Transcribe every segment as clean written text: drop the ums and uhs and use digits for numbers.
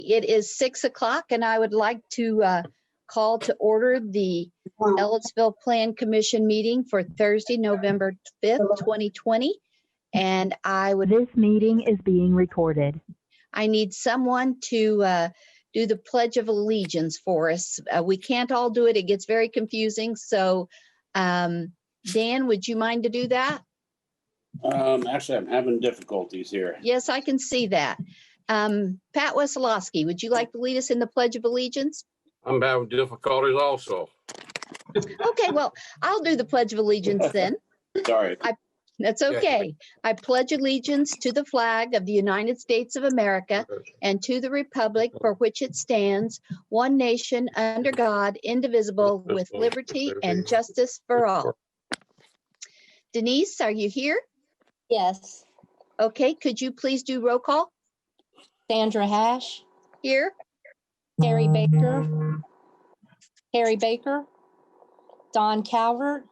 It is 6 o'clock and I would like to call to order the Ellettsville Plan Commission meeting for Thursday, November 5th, 2020. And This meeting is being recorded. I need someone to do the Pledge of Allegiance for us. We can't all do it. It gets very confusing. So Dan, would you mind to do that? Actually, I'm having difficulties here. Yes, I can see that. Pat Wesolowski, would you like to lead us in the Pledge of Allegiance? I'm having difficulties also. Okay, well, I'll do the Pledge of Allegiance then. Sorry. That's okay. I pledge allegiance to the flag of the United States of America and to the republic for which it stands, one nation under God, indivisible, with liberty and justice for all. Denise, are you here? Yes. Okay, could you please do roll call? Sandra Hash, Here. Harry Baker, Don Calvert,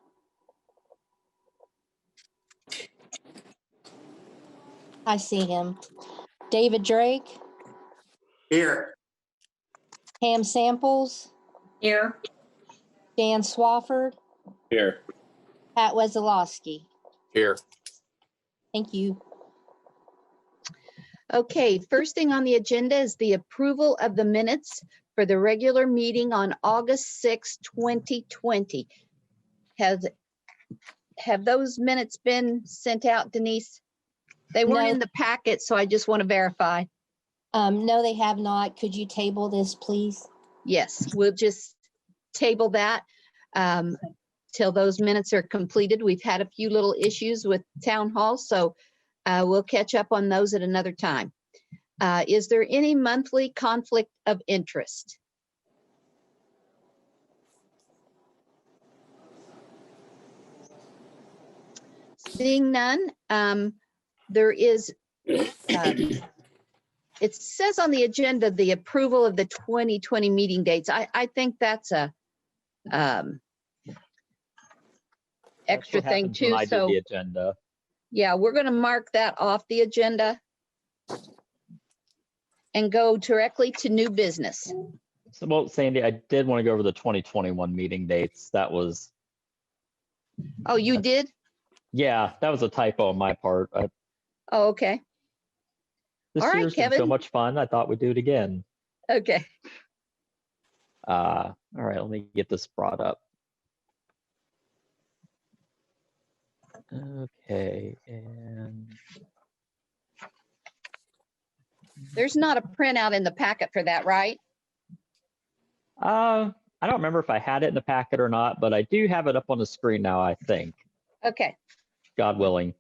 I see him, David Drake, Here. Pam Samples, Here. Dan Swafford, Here. Pat Wesolowski. Here. Thank you. Okay, first thing on the agenda is the approval of the minutes for the regular meeting on August 6, 2020. Have those minutes been sent out, Denise? They weren't No. in the packet, so I just want to verify. No, they have not. Could you table this, please? Yes, we'll just table that till those minutes are completed. We've had a few little issues with town hall, so we'll catch up on those at another time. Is there any monthly conflict of interest? Seeing none, there is, it says on the agenda, the approval of the 2020 meeting dates. I think that's a extra thing too. I did So the agenda. yeah, we're going to mark that off the agenda and go directly to new business. So, well, Sandy, I did want to go over the 2021 meeting dates. That was, Oh, you did? yeah, that was a typo on my part. Oh, okay. This All right, year's been so Kevin. much fun. I thought we'd do it again. Okay. All right, let me get this brought up. Okay, and There's not a printout in the packet for that, right? I don't remember if I had it in the packet or not, but I do have it up on the screen now, I think. Okay. God willing.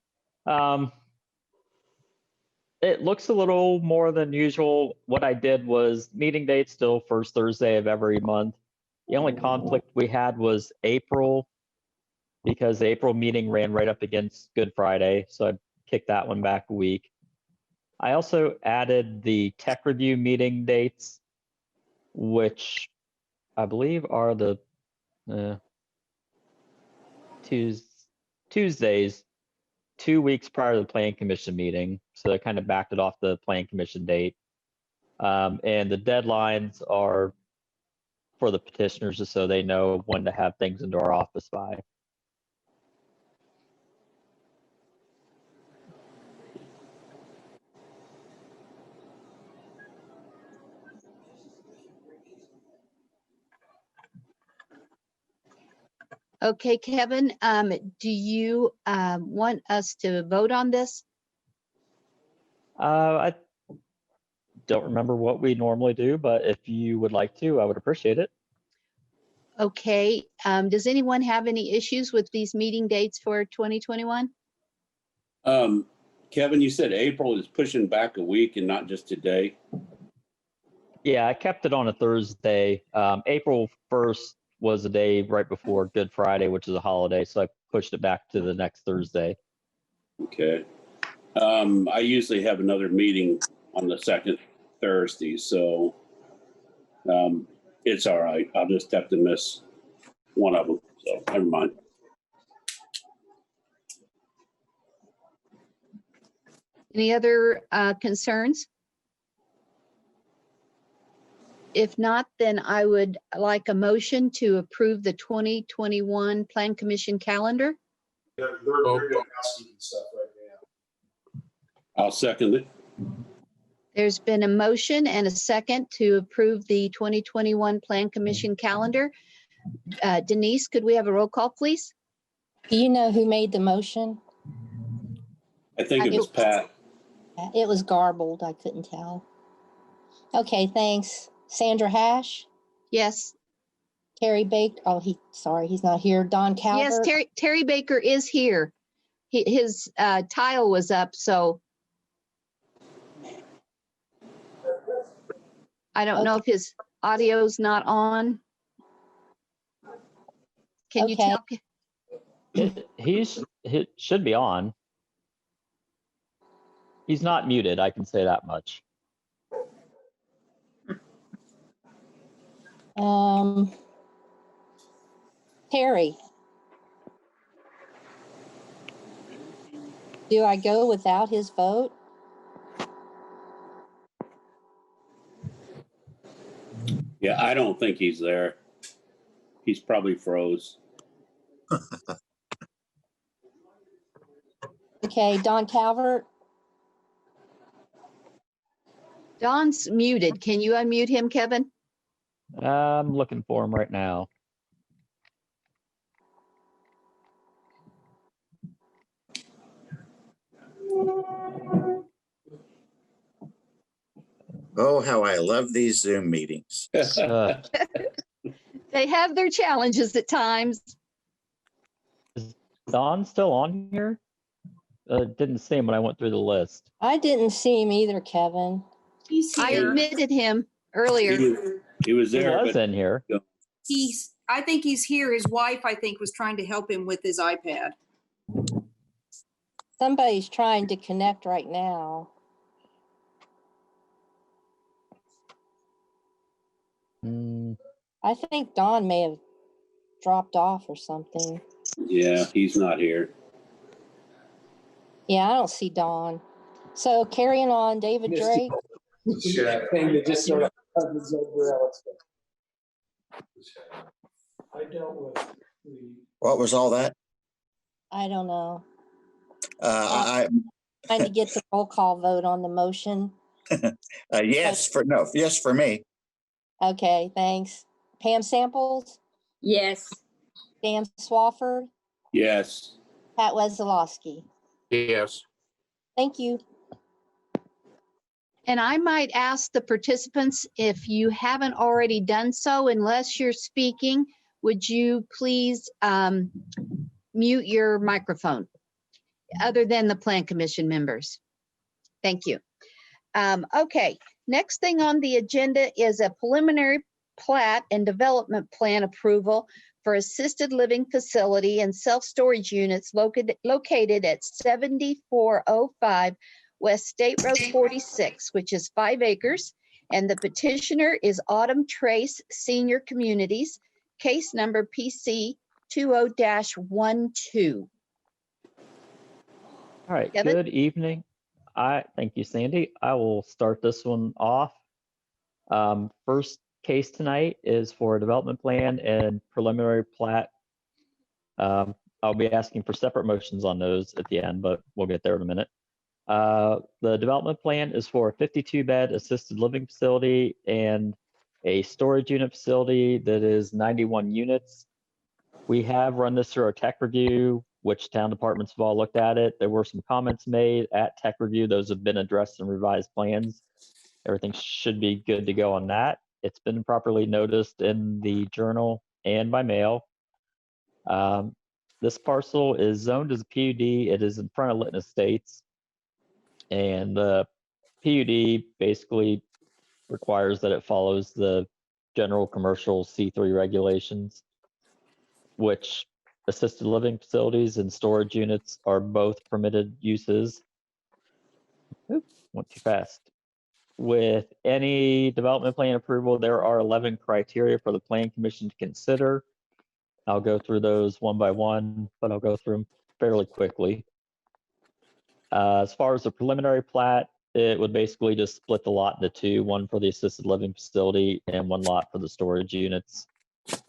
It looks a little more than usual. What I did was meeting dates still first Thursday of every month. The only conflict we had was April, because the April meeting ran right up against Good Friday, so I kicked that one back a week. I also added the tech review meeting dates, which I believe are the Tuesdays, 2 weeks prior to the Plan Commission meeting. So I kind of backed it off the Plan Commission date. And the deadlines are for the petitioners, just so they know when to have things into our office by. Okay, Kevin, do you want us to vote on this? I don't remember what we normally do, but if you would like to, I would appreciate it. Okay, does anyone have any issues with these meeting dates for 2021? Kevin, you said April is pushing back a week and not just today. Yeah, I kept it on a Thursday. April 1st was the day right before Good Friday, which is a holiday, so I pushed it back to the next Thursday. Okay. I usually have another meeting on the second Thursday, so it's all right. I'll just have to miss one of them, so never mind. Any other concerns? If not, then I would like a motion to approve the 2021 Plan Commission calendar. They're doing housekeeping stuff right now. I'll second it. There's been a motion and a second to approve the 2021 Plan Commission calendar. Denise, could we have a roll call, please? Do you know who made the motion? I think it was Pat. It was garbled. I couldn't tell. Okay, thanks. Sandra Hash, Yes. Terry Baker. Oh, he's not here. Don Yes, Calvert. Terry Baker is here. His tile was up, so I don't know if his audio's not on. Can you Okay. tell? He should be on. He's not muted, I can say that much. Terry. Do I go without his vote? Yeah, I don't think he's there. He's probably froze. Okay, Don Calvert. Don's muted. Can you unmute him, Kevin? I'm looking for him right now. Oh, how I love these Zoom meetings. Uh, They have their challenges at times. Don's still on here? Didn't see him when I went through the list. I didn't see him either, Kevin. He's I here. admitted him earlier. He was He there, was but in here. I think he's here. His wife, I think, was trying to help him with his iPad. Somebody's trying to connect right now. Mm, I think Don may have dropped off or something. yeah, he's not here. Yeah, I don't see Don. So carrying on, David Missed Drake. Thing that just sort of comes over Ellettsville. I dealt with the. What was all that? I don't know. I Trying to get the roll call vote on the motion. yes for me. Okay, thanks. Pam Samples, Yes. Dan Swafford, Yes. Pat Wezalowski. Yes. Thank you. And I might ask the participants, if you haven't already done so, unless you're speaking, would you please mute your microphone, other than the Plan Commission members? Thank you. Okay, next thing on the agenda is a preliminary plat and development plan approval for assisted living facility and self-storage units located at 7405 West State Road 46, which is 5 acres. And the petitioner is Autumn Trace Senior Communities, case number PC 20-12. All right, Kevin? good evening. Thank you, Sandy. I will start this one off. First case tonight is for a development plan and preliminary plat. I'll be asking for separate motions on those at the end, but we'll get there in a minute. The development plan is for a 52-bed assisted living facility and a storage unit facility that is 91 units. We have run this through our tech review, which town departments have all looked at it. There were some comments made at tech review. Those have been addressed in revised plans. Everything should be good to go on that. It's been properly noticed in the journal and by mail. This parcel is zoned as a PUD. It is in front of Lytton Estates. And the PUD basically requires that it follows the general commercial C3 regulations, which assisted living facilities and storage units are both permitted uses. Oops, went too fast. With any development plan approval, there are 11 criteria for the Plan Commission to consider. I'll go through those one by one, but I'll go through them fairly quickly. As far as the preliminary plat, it would basically just split the lot into two, one for the assisted living facility and one lot for the storage units.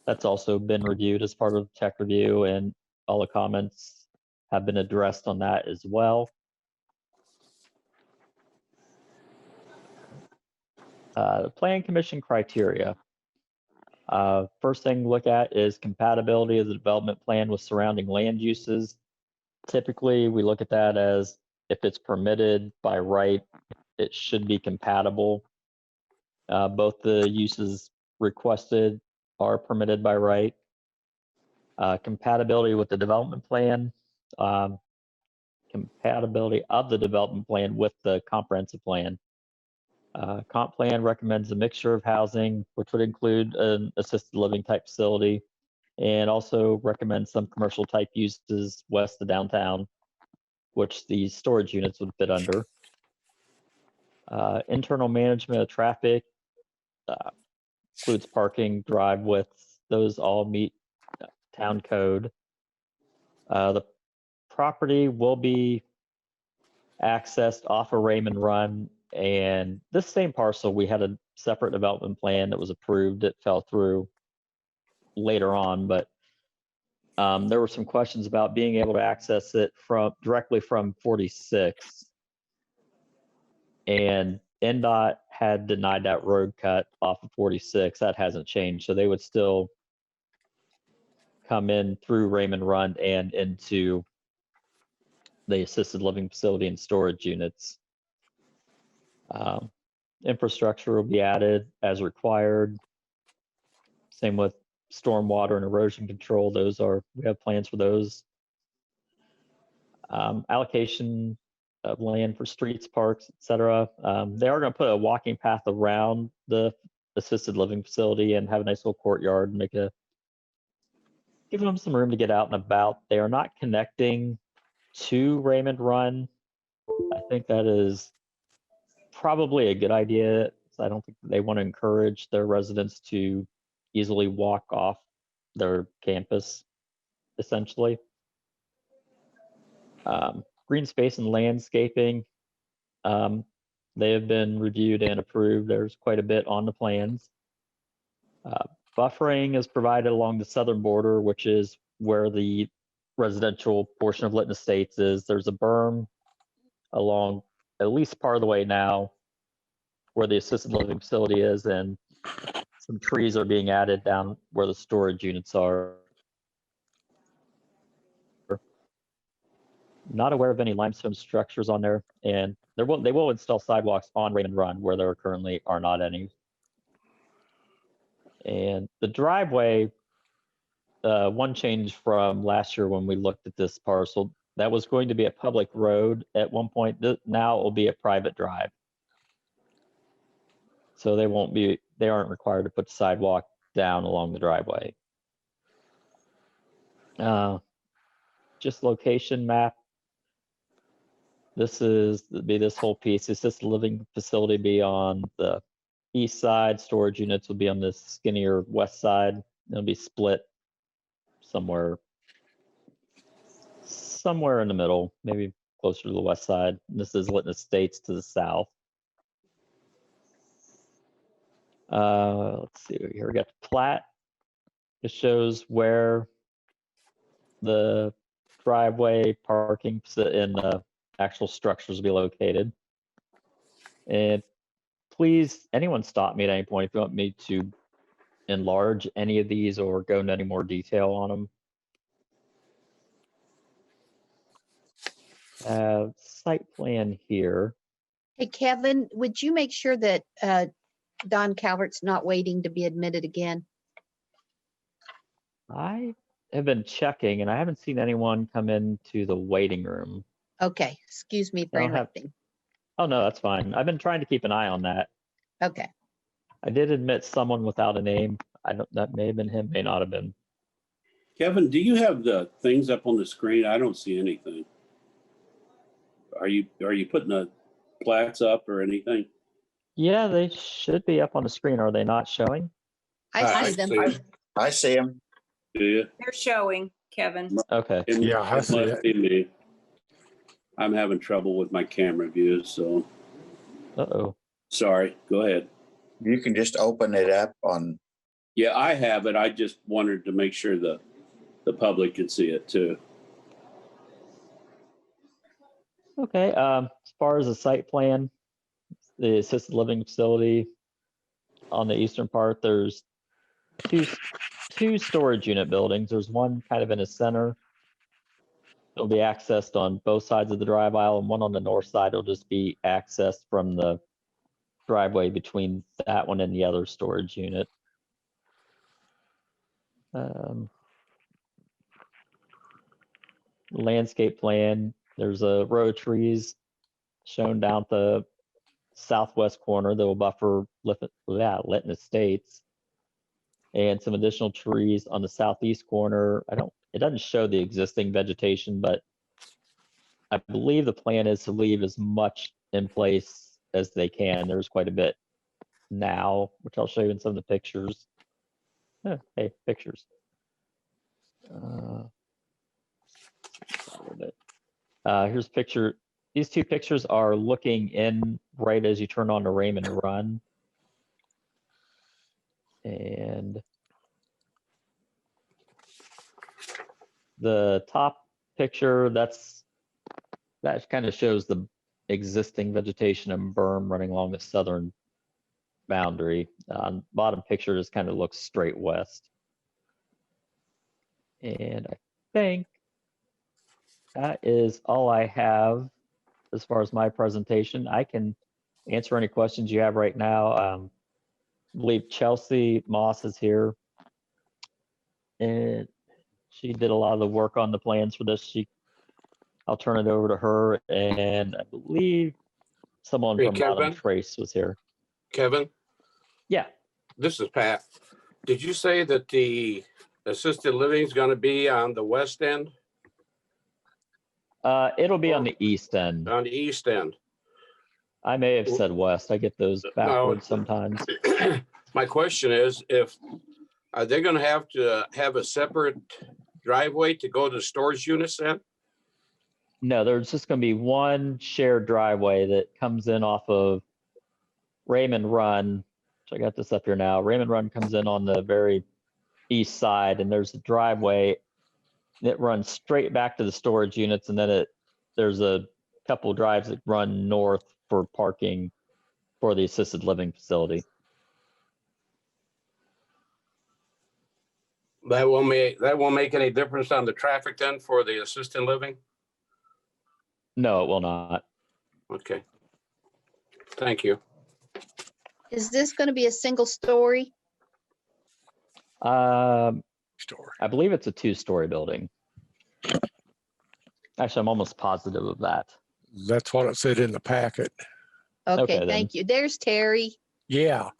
That's also been reviewed as part of the tech review, and all the comments have been addressed on that as well. The Plan Commission criteria. First thing to look at is compatibility of the development plan with surrounding land uses. Typically, we look at that as if it's permitted by right, it should be compatible. Both the uses requested are permitted by right. Compatibility with the development plan, compatibility of the development plan with the comprehensive plan. Comp plan recommends a mixture of housing, which would include an assisted living type facility, and also recommends some commercial type uses west of downtown, which these storage units would fit under. Internal management of traffic includes parking, drive widths, those all meet town code. The property will be accessed off of Raymond Run, and this same parcel, we had a separate development plan that was approved. It fell through later on, but there were some questions about being able to access it directly from 46. And NDOT had denied that road cut off of 46. That hasn't changed. So they would still come in through Raymond Run and into the assisted living facility and storage units. Infrastructure will be added as required. Same with stormwater and erosion control. We have plans for those. Allocation of land for streets, parks, etc. They are going to put a walking path around the assisted living facility and have a nice little courtyard and give them some room to get out and about. They are not connecting to Raymond Run. I think that is probably a good idea. I don't think they want to encourage their residents to easily walk off their campus, essentially. Green space and landscaping, they have been reviewed and approved. There's quite a bit on the plans. Buffering is provided along the southern border, which is where the residential portion of Litton Estates is. There's a berm along at least part of the way now where the assisted living facility is, and some trees are being added down where the storage units are. Not aware of any limestone structures on there, and they will install sidewalks on Raymond Run where there currently are not any. And the driveway, one change from last year when we looked at this parcel, that was going to be a public road at one point. Now it will be a private drive. So they aren't required to put the sidewalk down along the driveway. Just location map. This whole piece. Assisted living facility be on the east side. Storage units will be on the skinnier west side. It'll be split somewhere in the middle, maybe closer to the west side. This is Litton Estates to the south. Let's see here. We got the plat. It shows where the driveway, parking, and the actual structures will be located. And please, anyone stop me at any point if you want me to enlarge any of these or go into any more detail on them. Site plan here. Hey, Kevin, would you make sure that Don Calvert's not waiting to be admitted again? I have been checking and I haven't seen anyone come into the waiting room. Okay, excuse me for I don't have- interrupting. Oh, no, that's fine. I've been trying to keep an eye on that. Okay, I did admit someone without a name. That may have been him, may not have been. Kevin, do you have the things up on the screen? I don't see anything. Are you putting the plats up or anything? Yeah, they should be up on the screen. Are they not showing? I see them. it. I see him. Do you? They're showing, Kevin. Okay. Yeah, I It see must it. be me. I'm having trouble with my camera views, so Uh-oh. Sorry, go ahead. You can just open it up on, Yeah, I have it. I just wanted to make sure the public could see it too. Okay, as far as the site plan, the assisted living facility on the eastern part, there's two storage unit buildings. There's one kind of in the center. It'll be accessed on both sides of the drive aisle, and one on the north side will just be accessed from the driveway between that one and the other storage unit. Landscape plan, there's a row of trees shown down the southwest corner that will buffer Lytton Estates, and some additional trees on the southeast corner. It doesn't show the existing vegetation, but I believe the plan is to leave as much in place as they can. There's quite a bit now, which I'll show you in some of the pictures. Oh, hey, pictures. Here's a picture. These two pictures are looking in right as you turn on the Raymond Run. And the top picture, that kind of shows the existing vegetation and berm running along the southern boundary. Bottom picture just kind of looks straight west. And I think that is all I have as far as my presentation. I can answer any questions you have right now. I believe Chelsea Moss is here, and she did a lot of the work on the plans for this. I'll turn it over to her, and I believe someone Hey, from Bottom Kevin? Trace was here. Kevin, Yeah, this is Pat. Did you say that the assisted living is going to be on the west end, it'll be on the east end. on the east end? I may have said west. I get those backwards sometimes. My question is, are they going to have a separate driveway to go to the storage units then? No, there's just going to be one shared driveway that comes in off of Raymond Run. So I got this up here now. Raymond Run comes in on the very east side, and there's a driveway that runs straight back to the storage units, and then there's a couple drives that run north for parking for the assisted living facility. That won't make any difference on the traffic then for the assisted living? No, it will not. Okay. Thank you. Is this going to be a single story? I believe it's a two-story building. Actually, I'm almost positive of that. That's what it said in the packet. Okay, Okay, then. thank you. There's Terry. Yeah.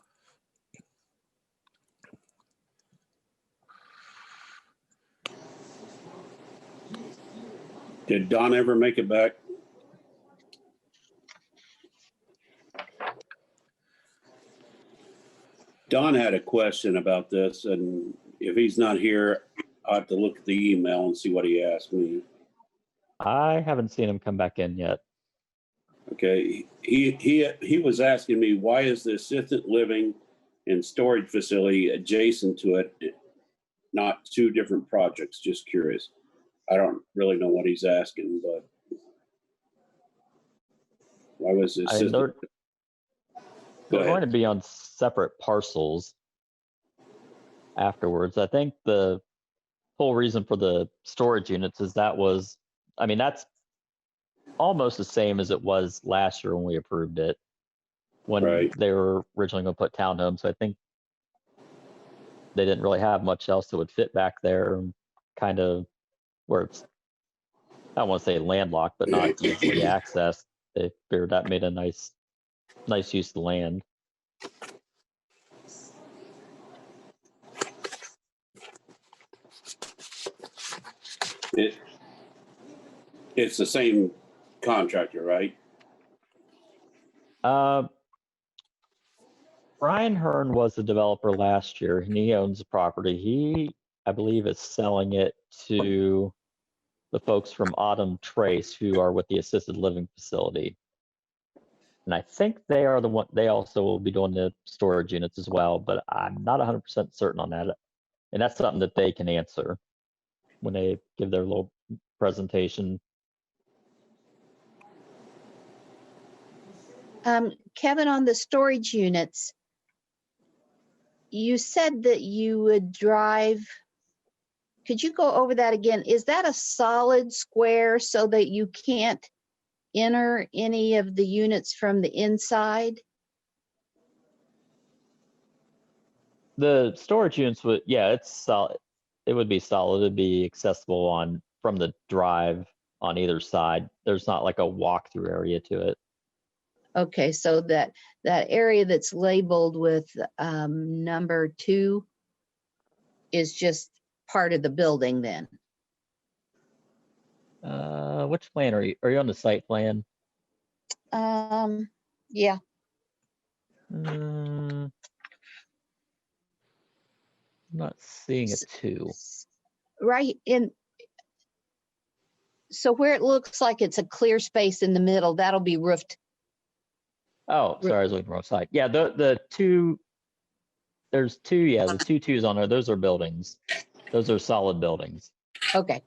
Did Don ever make it back? Don had a question about this, and if he's not here, I'll have to look at the email and see what he asked me. I haven't seen him come back in yet. Okay, he was asking me, why is the assisted living and storage facility adjacent to it, not two different projects? Just curious. I don't really know what he's asking, but why was this? They're Go going to ahead. be on separate parcels afterwards. I think the whole reason for the storage units is that's almost the same as it was last year when we approved it, when Right. they were originally going to put townhomes. So I think they didn't really have much else that would fit back there, kind of where it's, I don't want to say landlocked, but not easily accessed. They figured that made a nice use of the land. It's the same contractor, right? Brian Hearn was the developer last year, and he owns the property. He, I believe, is selling it to the folks from Autumn Trace, who are with the assisted living facility. And I think they are the one, they also will be doing the storage units as well, but I'm not 100% certain on that. And that's something that they can answer when they give their little presentation. Kevin, on the storage units, you said that you would drive. Could you go over that again? Is that a solid square so that you can't enter any of the units from the inside? The storage units would, yeah, it's solid. It would be solid. It'd be accessible on from the drive on either side. There's not like a walk-through area to it. Okay, so that area that's labeled with number 2 is just part of the building then? Which plan are you? Are you on the site plan? Yeah. I'm not seeing a 2. Right in. So where it looks like it's a clear space in the middle, that'll be roofed. Oh, sorry, I was looking wrong side. Yeah, the 2. There's 2. Yeah, the 2 2s on there. Those are buildings. Those are solid buildings. Okay.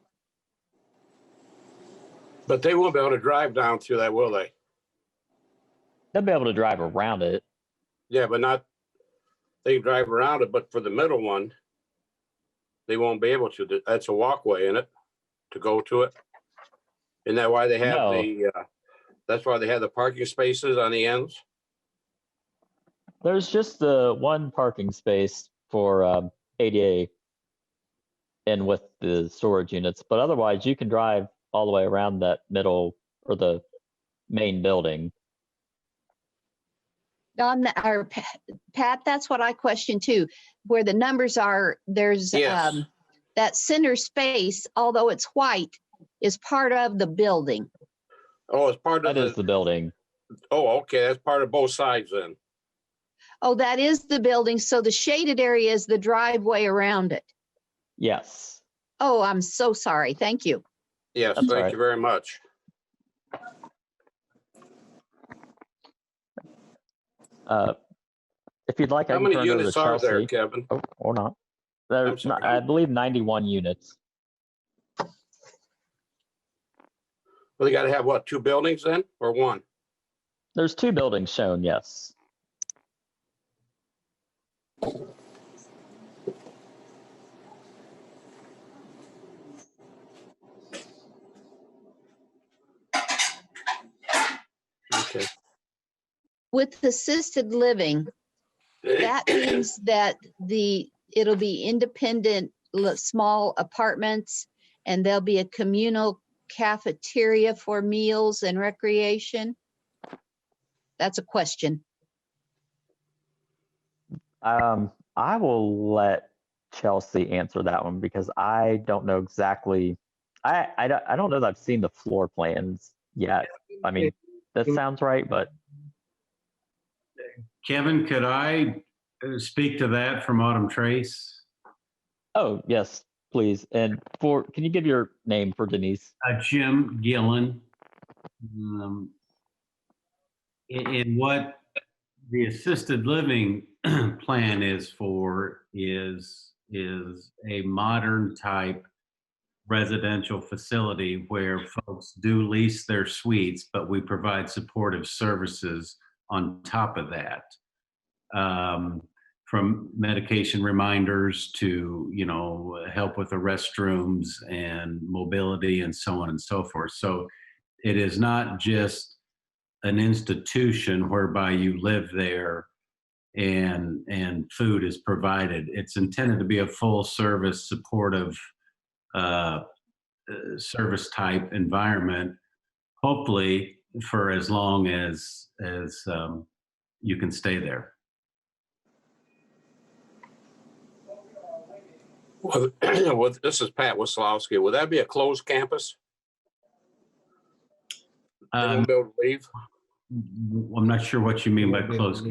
But they won't be able to drive down through that, will they? They'll be able to drive around it. Yeah, but not, they can drive around it, but for the middle one, they won't be able to. That's a walkway in it to go to it. Isn't that why they have No. that's why they have the parking spaces on the ends? There's just the one parking space for ADA and with the storage units, but otherwise you can drive all the way around that middle or the main building. Pat, that's what I question too. Where the numbers are, there's Yes. that center space, although it's white, is part of the building. Oh, it's part of That is the building. Oh, okay. That's part of both sides then. Oh, that is the building. So the shaded area is the driveway around it. Yes. Oh, I'm so sorry. Thank you. Yes, That's thank right. you very much. If you'd like, I How can many turn it over to units are there, Chelsea. Kevin? Oh, or not. I'm There's, sorry. I believe 91 units. Well, they got to have what, 2 buildings then, or 1? There's 2 buildings shown, yes. Okay. With assisted living, that means that it'll be independent, small apartments, and there'll be a communal cafeteria for meals and recreation. That's a question. I will let Chelsea answer that one because I don't know exactly. I don't know that I've seen the floor plans yet. I mean, that sounds right, but Kevin, could I speak to that from Autumn Trace? oh yes, please. And can you give your name for Denise? Jim Gillen. In what the assisted living plan is for is a modern type residential facility where folks do lease their suites, but we provide supportive services on top of that. From medication reminders to, help with the restrooms and mobility and so on and so forth. So it is not just an institution whereby you live there and food is provided. It's intended to be a full service, supportive service type environment, hopefully for as long as you can stay there. Well, this is Pat Waslowski. Would that be a closed campus? They won't be able to leave? I'm not sure what you mean by closed.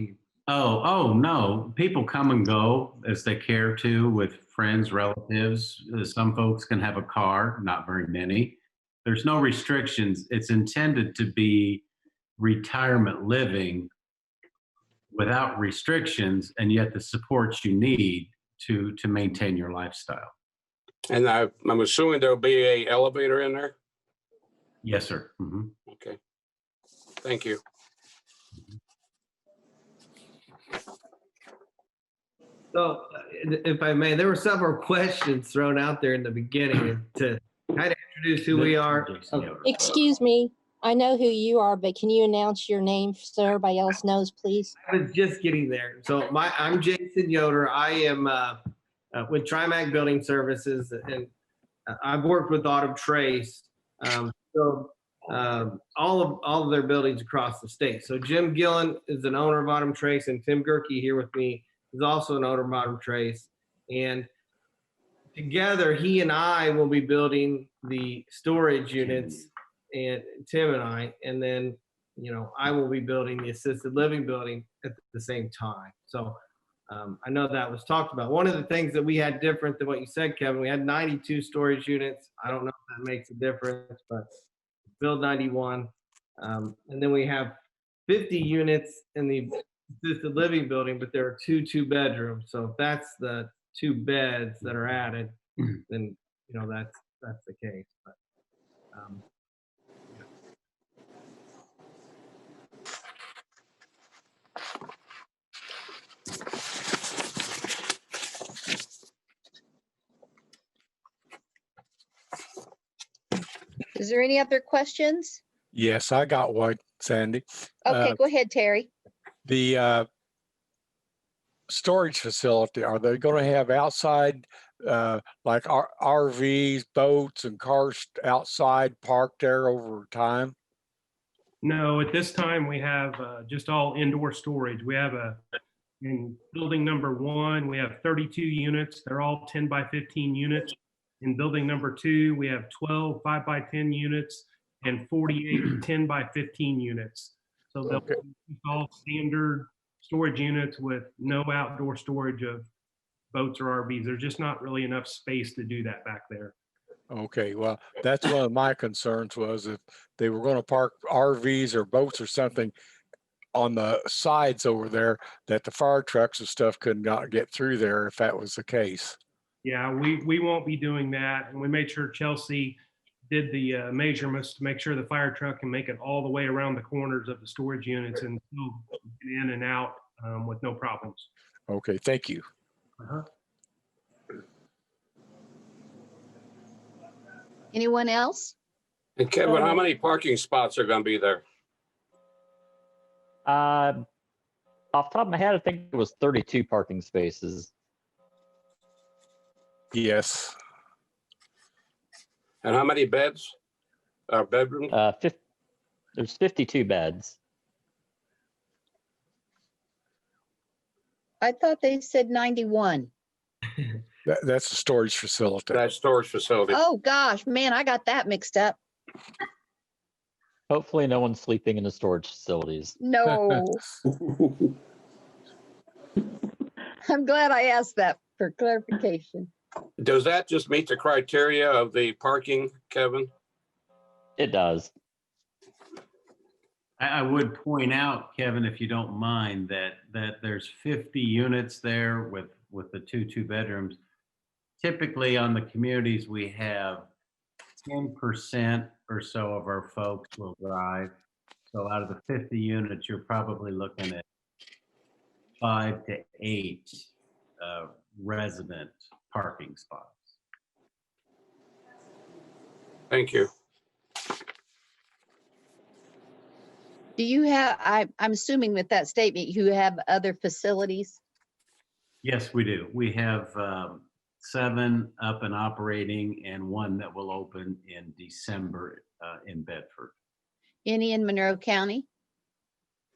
Oh, no. People come and go as they care to with friends, relatives. Some folks can have a car, not very many. There's no restrictions. It's intended to be retirement living without restrictions, and yet the supports you need to maintain your lifestyle. And I'm assuming there'll be a elevator in there? Yes, sir. Mhm. Okay. Thank you. So, if I may, there were several questions thrown out there in the beginning to kind of introduce who we are. Excuse me, I know who you are, but can you announce your name so everybody else knows, please? I was just getting there. So, I'm Jason Yoder. I am with Trimac Building Services, and I've worked with Autumn Trace. All of their buildings across the state. So Jim Gillen is an owner of Autumn Trace, and Tim Gerke here with me is also an owner of Autumn Trace. And together, he and I will be building the storage units, and Tim and I, and then, I will be building the assisted living building at the same time. So I know that was talked about. One of the things that we had different than what you said, Kevin, we had 92 storage units. I don't know if that makes a difference, but build 91. And then we have 50 units in the assisted living building, but there are two bedrooms. So if that's the 2 beds that are added, then, that's the case. But, Is there any other questions? Yes, I got one, Sandy. Okay, go ahead, Terry. The storage facility, are they going to have outside, like RVs, boats, and cars outside parked there over time? No, at this time we have just all indoor storage. We have in building number 1, we have 32 units. They're all 10 by 15 units. In building number 2, we have 12 5 by 10 units and 48 10 by 15 units. So they'll be all standard storage units with no outdoor storage of boats or RVs. There's just not really enough space to do that back there. Okay, well, that's one of my concerns was if they were going to park RVs or boats or something on the sides over there, that the fire trucks and stuff could not get through there if that was the case. Yeah, we won't be doing that. And we made sure Chelsea did the measurements to make sure the fire truck can make it all the way around the corners of the storage units and still get in and out with no problems. Okay, thank you. Anyone else? And Kevin, how many parking spots are going to be there? Off the top of my head, I think it was 32 parking spaces. Yes. And how many beds? Bedrooms? There's 52 beds. I thought they said 91. That's a storage facility. That storage facility. Oh, gosh, man, I got that mixed up. Hopefully no one's sleeping in the storage facilities. No. I'm glad I asked that for clarification. Does that just meet the criteria of the parking, Kevin? It does. I would point out, Kevin, if you don't mind, that there's 50 units there with the two bedrooms. Typically on the communities we have, 10% or so of our folks will drive. So out of the 50 units, you're probably looking at 5 to 8 resident parking spots. Thank you. Do you have, I'm assuming with that statement, you have other facilities? Yes, we do. We have 7 up and operating and 1 that will open in December in Bedford. Any in Monroe County?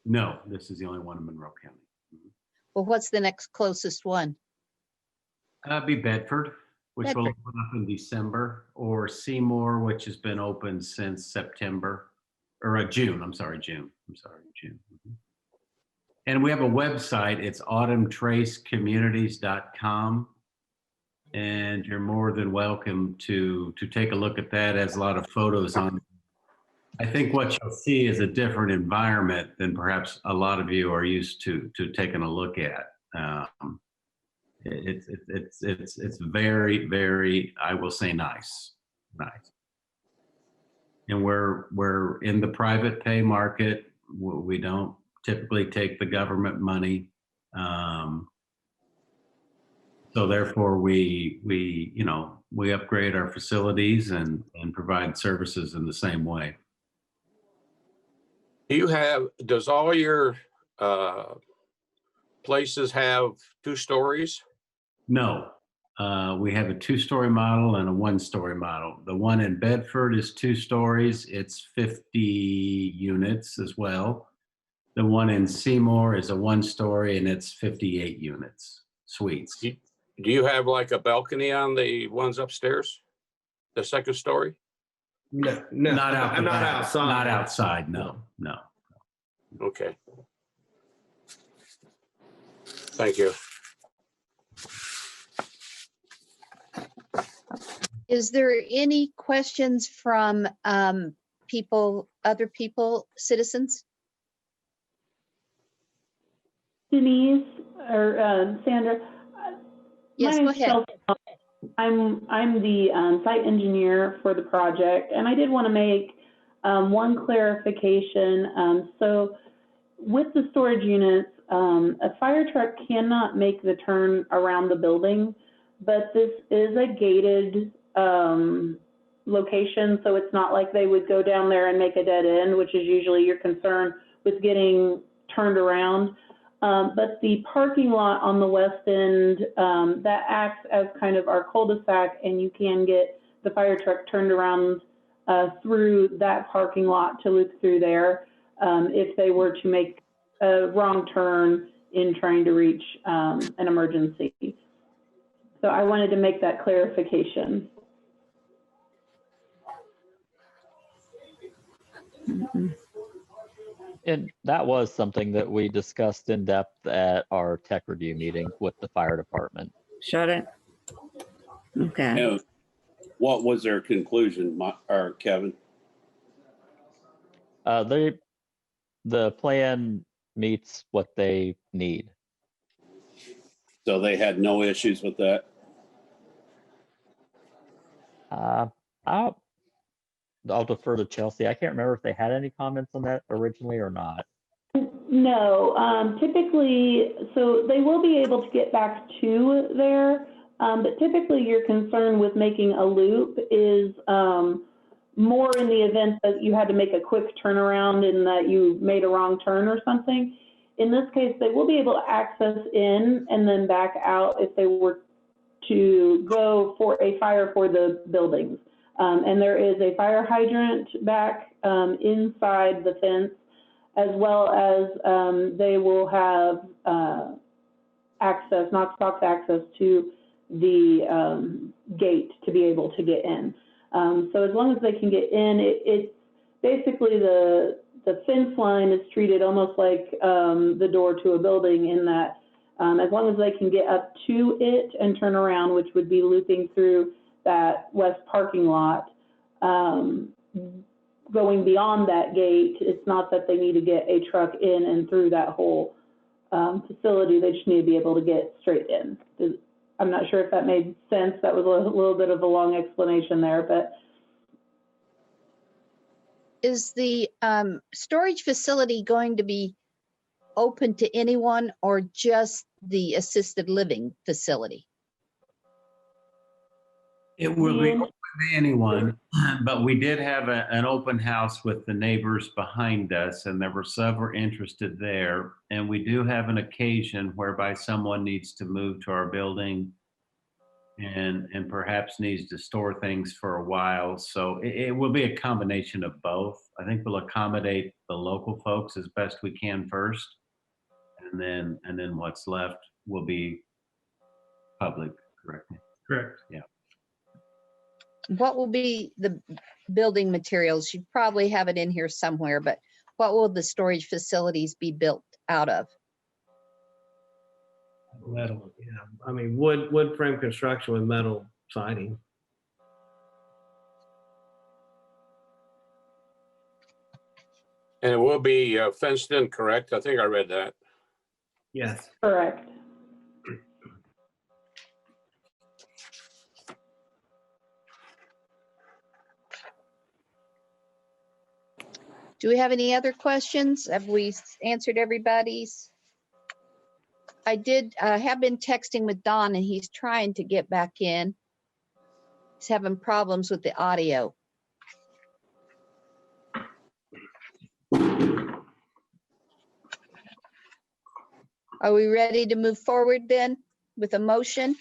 No, this is the only one in Monroe County. Well, what's the next closest one? Be Bedford, which will Bedford. open up in December, or Seymour, which has been open since September, or June. June. Mhm. And we have a website. It's autumntracecommunities.com. And you're more than welcome to take a look at that. It has a lot of photos on it. I think what you'll see is a different environment than perhaps a lot of you are used to taking a look at. It's very, very, I will say nice. And we're in the private pay market. We don't typically take the government money. So therefore we upgrade our facilities and provide services in the same way. Does all your places have 2 stories? No, we have a 2-story model and a 1-story model. The one in Bedford is 2 stories. It's 50 units as well. The one in Seymour is a 1-story and it's 58 units, suites. Do you have like a balcony on the ones upstairs? The 2nd story? No, Not not outside. Not outside, no. Okay. Thank you. Is there any questions from other people, citizens? Denise or Sandra. Yes, go ahead. I'm the site engineer for the project, and I did want to make one clarification. So with the storage units, a fire truck cannot make the turn around the building, but this is a gated location, so it's not like they would go down there and make a dead end, which is usually your concern with getting turned around. But the parking lot on the west end, that acts as kind of our cul-de-sac, and you can get the fire truck turned around through that parking lot to loop through there if they were to make a wrong turn in trying to reach an emergency. So I wanted to make that clarification. And that was something that we discussed in depth at our tech review meeting with the fire department. Shut it. Okay. And what was their conclusion, Kevin? The plan meets what they need. So they had no issues with that? I'll defer to Chelsea. I can't remember if they had any comments on that originally or not. No, typically, so they will be able to get back to there, but typically your concern with making a loop is more in the event that you had to make a quick turnaround and that you made a wrong turn or something. In this case, they will be able to access in and then back out if they were to go for a fire for the buildings. And there is a fire hydrant back inside the fence, as well as they will have access, Knox access to the gate to be able to get in. So as long as they can get in, it's basically the fence line is treated almost like the door to a building in that as long as they can get up to it and turn around, which would be looping through that west parking lot, going beyond that gate, it's not that they need to get a truck in and through that whole facility. They just need to be able to get straight in. I'm not sure if that made sense. That was a little bit of a long explanation there, but. Is the storage facility going to be open to anyone or just the assisted living facility? It will be open to anyone, but we did have an open house with the neighbors behind us, and there were several interested there. And we do have an occasion whereby someone needs to move to our building and perhaps needs to store things for a while. So it will be a combination of both. I think we'll accommodate the local folks as best we can first, and then what's left will be public, correct? Correct. Yeah. What will be the building materials? You probably have it in here somewhere, but what will the storage facilities be built out of? Metal, yeah. I mean, wood frame construction with metal siding. And it will be fenced in, correct? I think I read that. Yes. Correct. Do we have any other questions? Have we answered everybody's? I did have been texting with Don and he's trying to get back in. He's having problems with the audio. Are we ready to move forward then with a motion?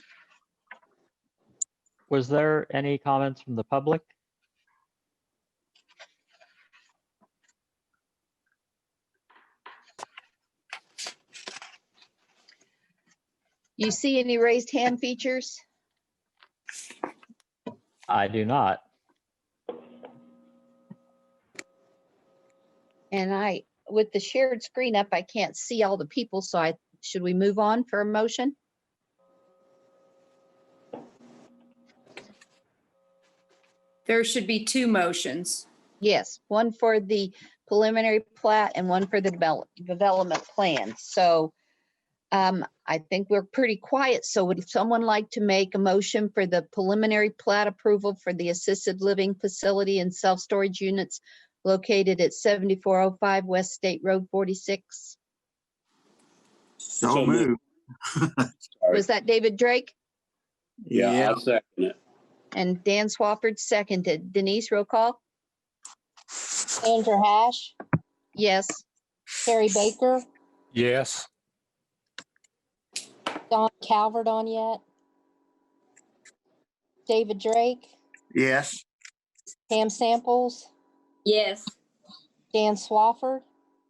Was there any comments from the public? You see any raised hand features? I do not. And with the shared screen up, I can't see all the people, so should we move on for a motion? There should be two motions. Yes, one for the preliminary plat and one for the development plan. So I think we're pretty quiet. So would someone like to make a motion for the preliminary plat approval for the assisted living facility and self-storage units located at 7405 West State Road 46? So moved. Was that David Drake? Yeah, I'll second it. And Dan Swafford seconded. Denise, roll call? Sandra Hash, Yes. Carrie Baker, Yes. Don Calvert on yet? David Drake, Yes. Pam Samples, Yes. Dan Swafford,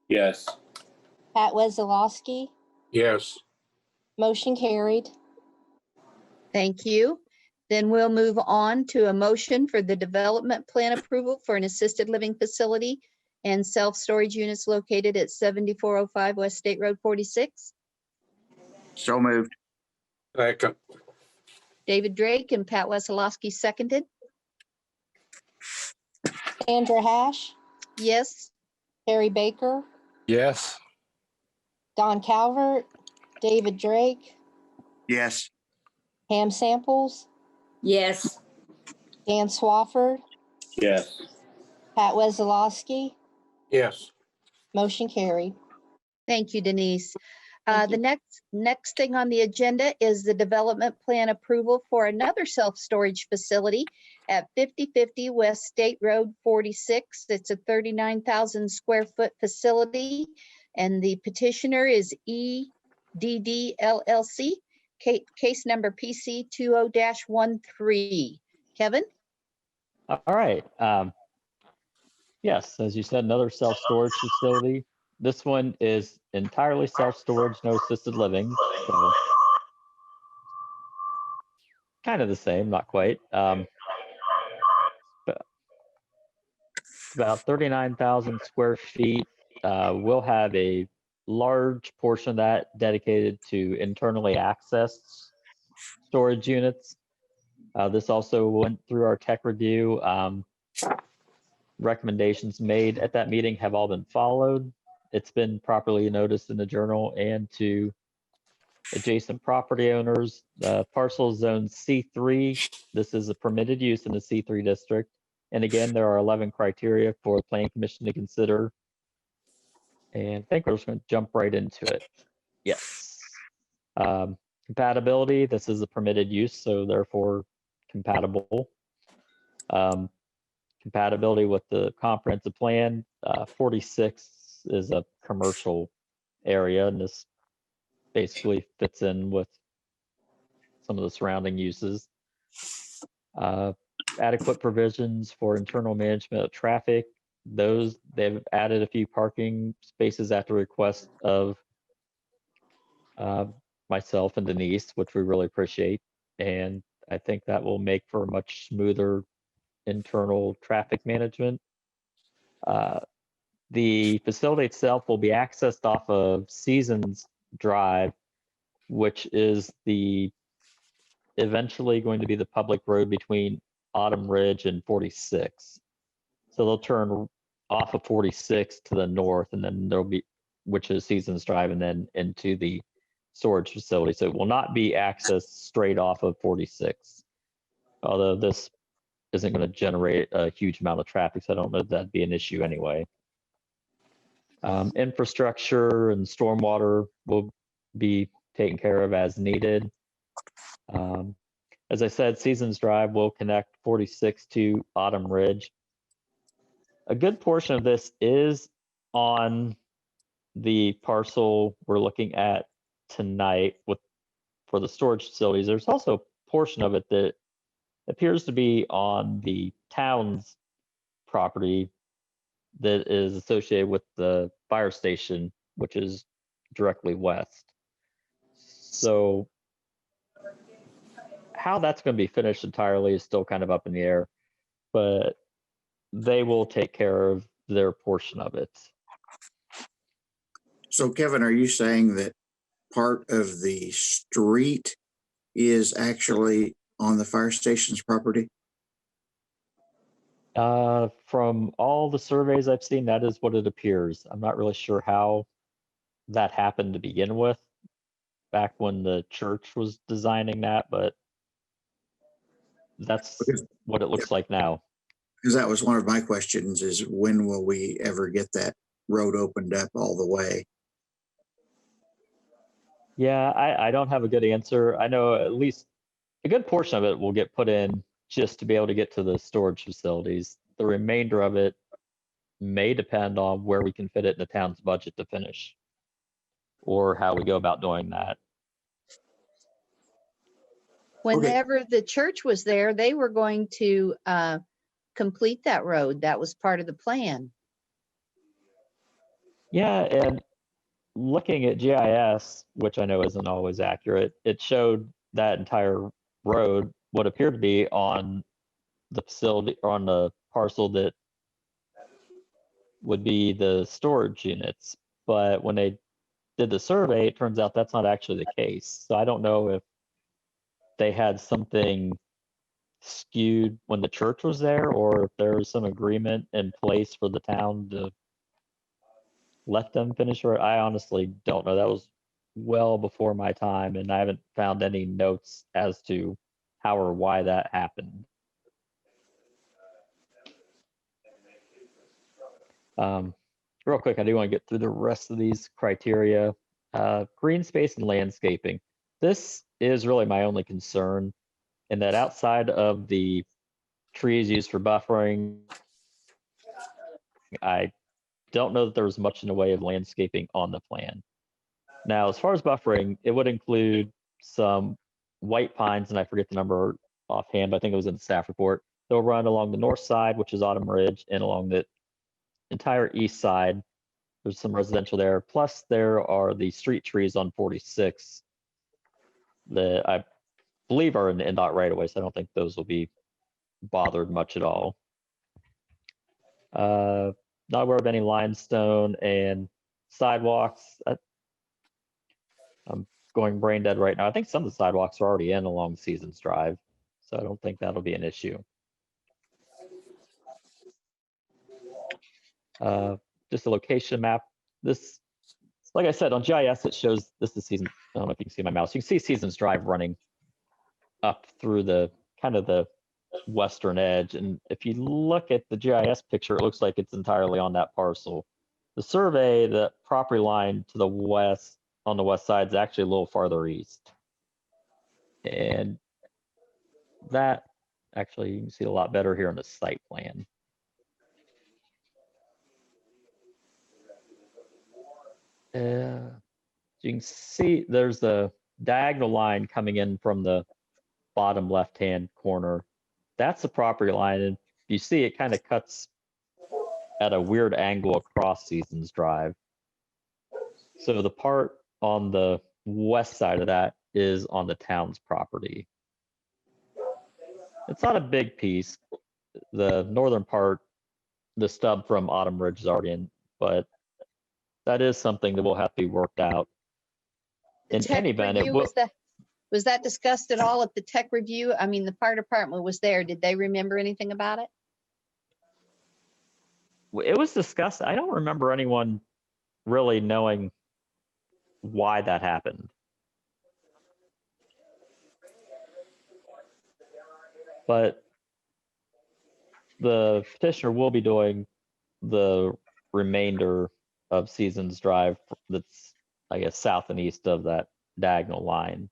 Yes. Pat Wesolowski. Yes. Motion carried. Thank you. Then we'll move on to a motion for the development plan approval for an assisted living facility and self-storage units located at 7405 West State Road 46. So moved. Second. David Drake and Pat Wesolowski seconded. Sandra Hash, Yes. Carrie Baker, Yes. Don Calvert, David Drake, Yes. Pam Samples, Yes. Dan Swafford, Yes. Pat Wesolowski. Yes. Motion carried. Thank you, Denise. Thank The next thing on the agenda is the development plan approval for another self-storage facility at 5050 West State Road 46. It's a 39,000 square foot facility, and the petitioner is EDD LLC, case number PC 20-13. Kevin? All right. Yes, as you said, another self-storage facility. This one is entirely self-storage, no assisted living. So kind of the same, not quite. But about 39,000 square feet. We'll have a large portion of that dedicated to internally accessed storage units. This also went through our tech review. Recommendations made at that meeting have all been followed. It's been properly noticed in the journal and to adjacent property owners. Parcel zone C3, this is a permitted use in the C3 district. And again, there are 11 criteria for the Planning Commission to consider. And I think we're just going to jump right into it. Yes. Compatibility, this is a permitted use, so therefore compatible. Compatibility with the comprehensive plan. 46 is a commercial area, and this basically fits in with some of the surrounding uses. Adequate provisions for internal management of traffic. They've added a few parking spaces at the request of myself and Denise, which we really appreciate. And I think that will make for a much smoother internal traffic management. The facility itself will be accessed off of Seasons Drive, which is eventually going to be the public road between Autumn Ridge and 46. So they'll turn off of 46 to the north, and then there'll be, which is Seasons Drive, and then into the storage facility. So it will not be accessed straight off of 46. Although this isn't going to generate a huge amount of traffic, so I don't know if that'd be an issue anyway. Infrastructure and stormwater will be taken care of as needed. As I said, Seasons Drive will connect 46 to Autumn Ridge. A good portion of this is on the parcel we're looking at tonight for the storage facilities. There's also a portion of it that appears to be on the town's property that is associated with the fire station, which is directly west. So how that's going to be finished entirely is still kind of up in the air, but they will take care of their portion of it. So Kevin, are you saying that part of the street is actually on the fire station's property? From all the surveys I've seen, that is what it appears. I'm not really sure how that happened to begin with, back when the church was designing that, but that's what it looks like now. Because that was one of my questions, is when will we ever get that road opened up all the way? Yeah, I don't have a good answer. I know at least a good portion of it will get put in just to be able to get to the storage facilities. The remainder of it may depend on where we can fit it in the town's budget to finish, or how we go about doing that. Whenever the church was there, they were going to complete that road. That was part of the plan. Yeah, and looking at GIS, which I know isn't always accurate, it showed that entire road what appeared to be on the facility, or on the parcel that would be the storage units. But when they did the survey, it turns out that's not actually the case. So I don't know if they had something skewed when the church was there, or if there was some agreement in place for the town to let them finish it. I honestly don't know. That was well before my time, and I haven't found any notes as to how or why that happened. Real quick, I do want to get through the rest of these criteria. Green space and landscaping. This is really my only concern, in that outside of the trees used for buffering, I don't know that there was much in the way of landscaping on the plan. Now, as far as buffering, it would include some white pines, and I forget the number offhand, but I think it was in the staff report. They'll run along the north side, which is Autumn Ridge, and along the entire east side. There's some residential there. Plus, there are the street trees on 46 that I believe are in the NDOT right away, so I don't think those will be bothered much at all. Not aware of any limestone and sidewalks. I'm going brain dead right now. I think some of the sidewalks are already in along Seasons Drive, so I don't think that'll be an issue. Just a location map. This, like I said, on GIS, it shows this is Seasons. I don't know if you can see my mouse. You can see Seasons Drive running up through the kind of the western edge. And if you look at the GIS picture, it looks like it's entirely on that parcel. The survey, the property line to the west, on the west side, is actually a little farther east. And that actually, you can see a lot better here in the site plan. You can see there's a diagonal line coming in from the bottom left-hand corner. That's the property line, and you see it kind of cuts at a weird angle across Seasons Drive. So the part on the west side of that is on the town's property. It's not a big piece. The northern part, the stub from Autumn Ridge is already in, but that is something that will have to be worked out. In any event, it will. Was that discussed at all at the tech review? I mean, the fire department was there. Did they remember anything about it? It was discussed. I don't remember anyone really knowing why that happened. But the petitioner will be doing the remainder of Seasons Drive that's, I guess, south and east of that diagonal line.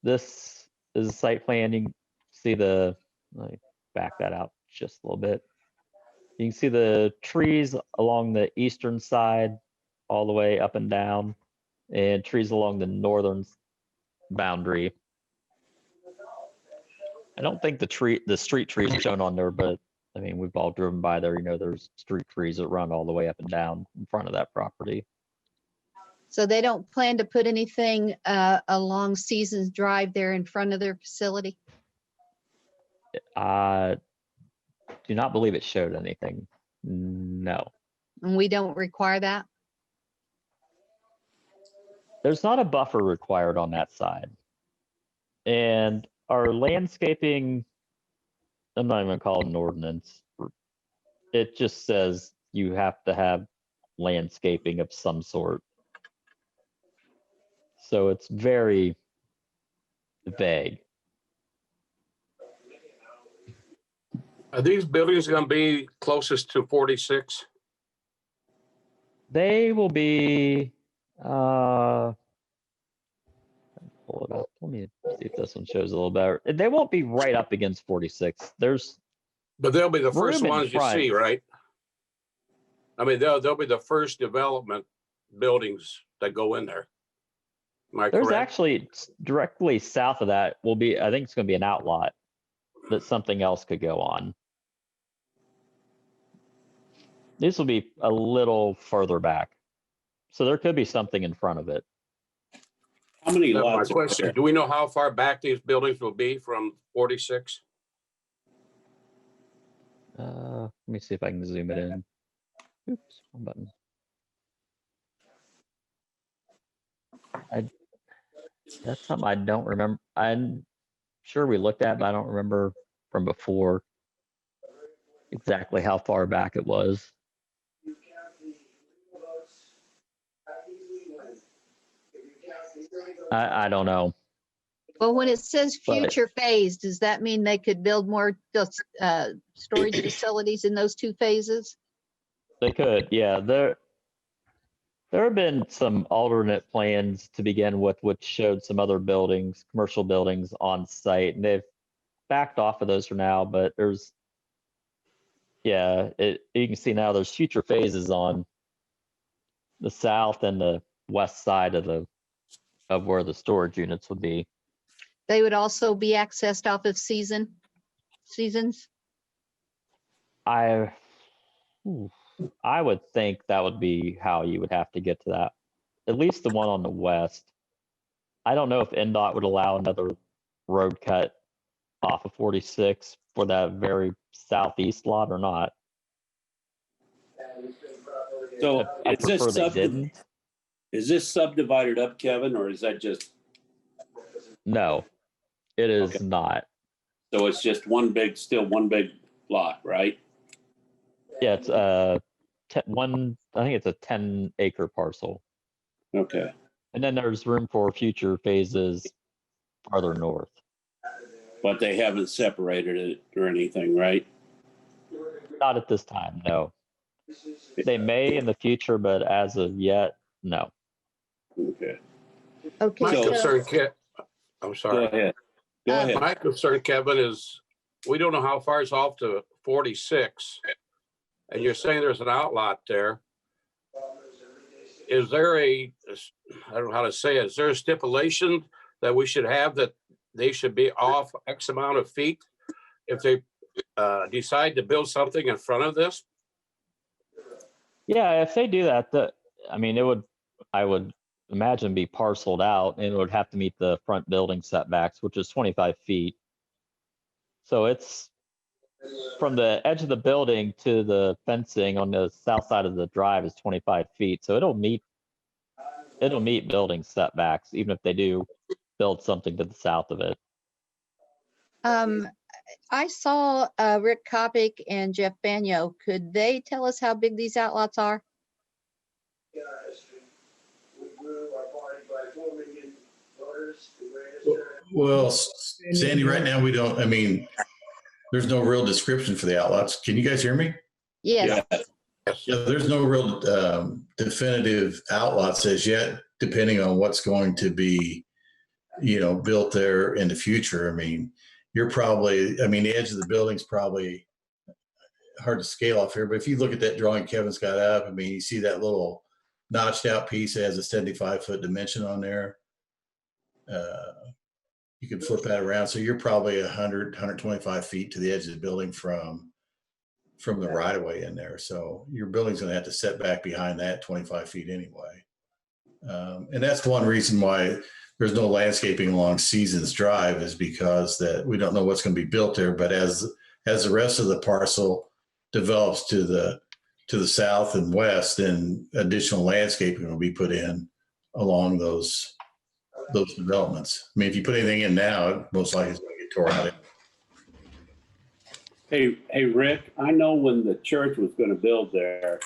This is a site plan. You can see let me back that out just a little bit. You can see the trees along the eastern side all the way up and down, and trees along the northern boundary. I don't think the street trees are shown on there, but I mean, we've all driven by there. You know, there's street trees that run all the way up and down in front of that property. So they don't plan to put anything along Seasons Drive there in front of their facility? I do not believe it showed anything. No. And we don't require that? There's not a buffer required on that side. And our landscaping, I'm not even gonna call it an ordinance. It just says you have to have landscaping of some sort. So it's very vague. Are these buildings gonna be closest to 46? They will be, pull it up. Let me see if this one shows a little better. They won't be right up against 46. There's But they'll be the first room in ones you front. see, right? I mean, they'll be the first development buildings that go in there. Am I There's correct? actually directly south of that will be, I think it's going to be an outlot that something else could go on. This will be a little further back. So there could be something in front of it. How many That's my lots? are question. there? Do we know how far back these buildings will be from 46? Let me see if I can zoom it in. Oops, wrong button. That's something I don't remember. I'm sure we looked at, but I don't remember from before exactly how far back it was. I don't know. Well, when it says But- future phase, does that mean they could build more storage facilities in those two phases? They could, yeah. There have been some alternate plans to begin with, which showed some other buildings, commercial buildings on site, and they've backed off of those for now. But there's, yeah, you can see now there's future phases on the south and the west side of where the storage units would be. They would also be accessed off of Seasons? I would think that would be how you would have to get to that. At least the one on the west. I don't know if NDOT would allow another road cut off of 46 for that very southeast lot or not. So I is this prefer they didn't. Is this subdivided up, Kevin, or is that just, No, it is Okay. not. so it's just still one big lot, right? Yeah, it's I think it's a 10-acre parcel. Okay. And then there's room for future phases farther north. But they haven't separated it or anything, right? Not at this time, no. They may in the future, but as of yet, no. Okay. Okay, My So- concern, I'm Go sorry. ahead. Go ahead. My concern, Kevin, is we don't know how far it's off to 46. And you're saying there's an outlot there. Is there I don't know how to say it, is there a stipulation that we should have that they should be off X amount of feet if they decide to build something in front of this? Yeah, if they do that, I mean, I would imagine be parceled out and it would have to meet the front building setbacks, which is 25 feet. So it's from the edge of the building to the fencing on the south side of the drive is 25 feet. So it'll meet building setbacks, even if they do build something to the south of it. I saw Rick Kopic and Jeff Banyo. Could they tell us how big these outlots are? Well, Sandy, right now we don't, I mean, there's no real description for the outlots. Can you guys hear me? Yes. Yeah, there's no real definitive outlots as yet, depending on what's going to be, built there in the future. I mean, you're probably, the edge of the building's probably hard to scale off here, but if you look at that drawing Kevin's got up, you see that little notched out piece that has a 75-foot dimension on there. You can flip that around. So you're probably 100, 125 feet to the edge of the building from the right of way in there. So your building's going to have to set back behind that 25 feet anyway. And that's one reason why there's no landscaping along Seasons Drive, is because that we don't know what's going to be built there. But as the rest of the parcel develops to the south and west, then additional landscaping will be put in along those developments. If you put anything in now, it most likely is going to get tore out. Hey, Rick, I know when the church was going to build there,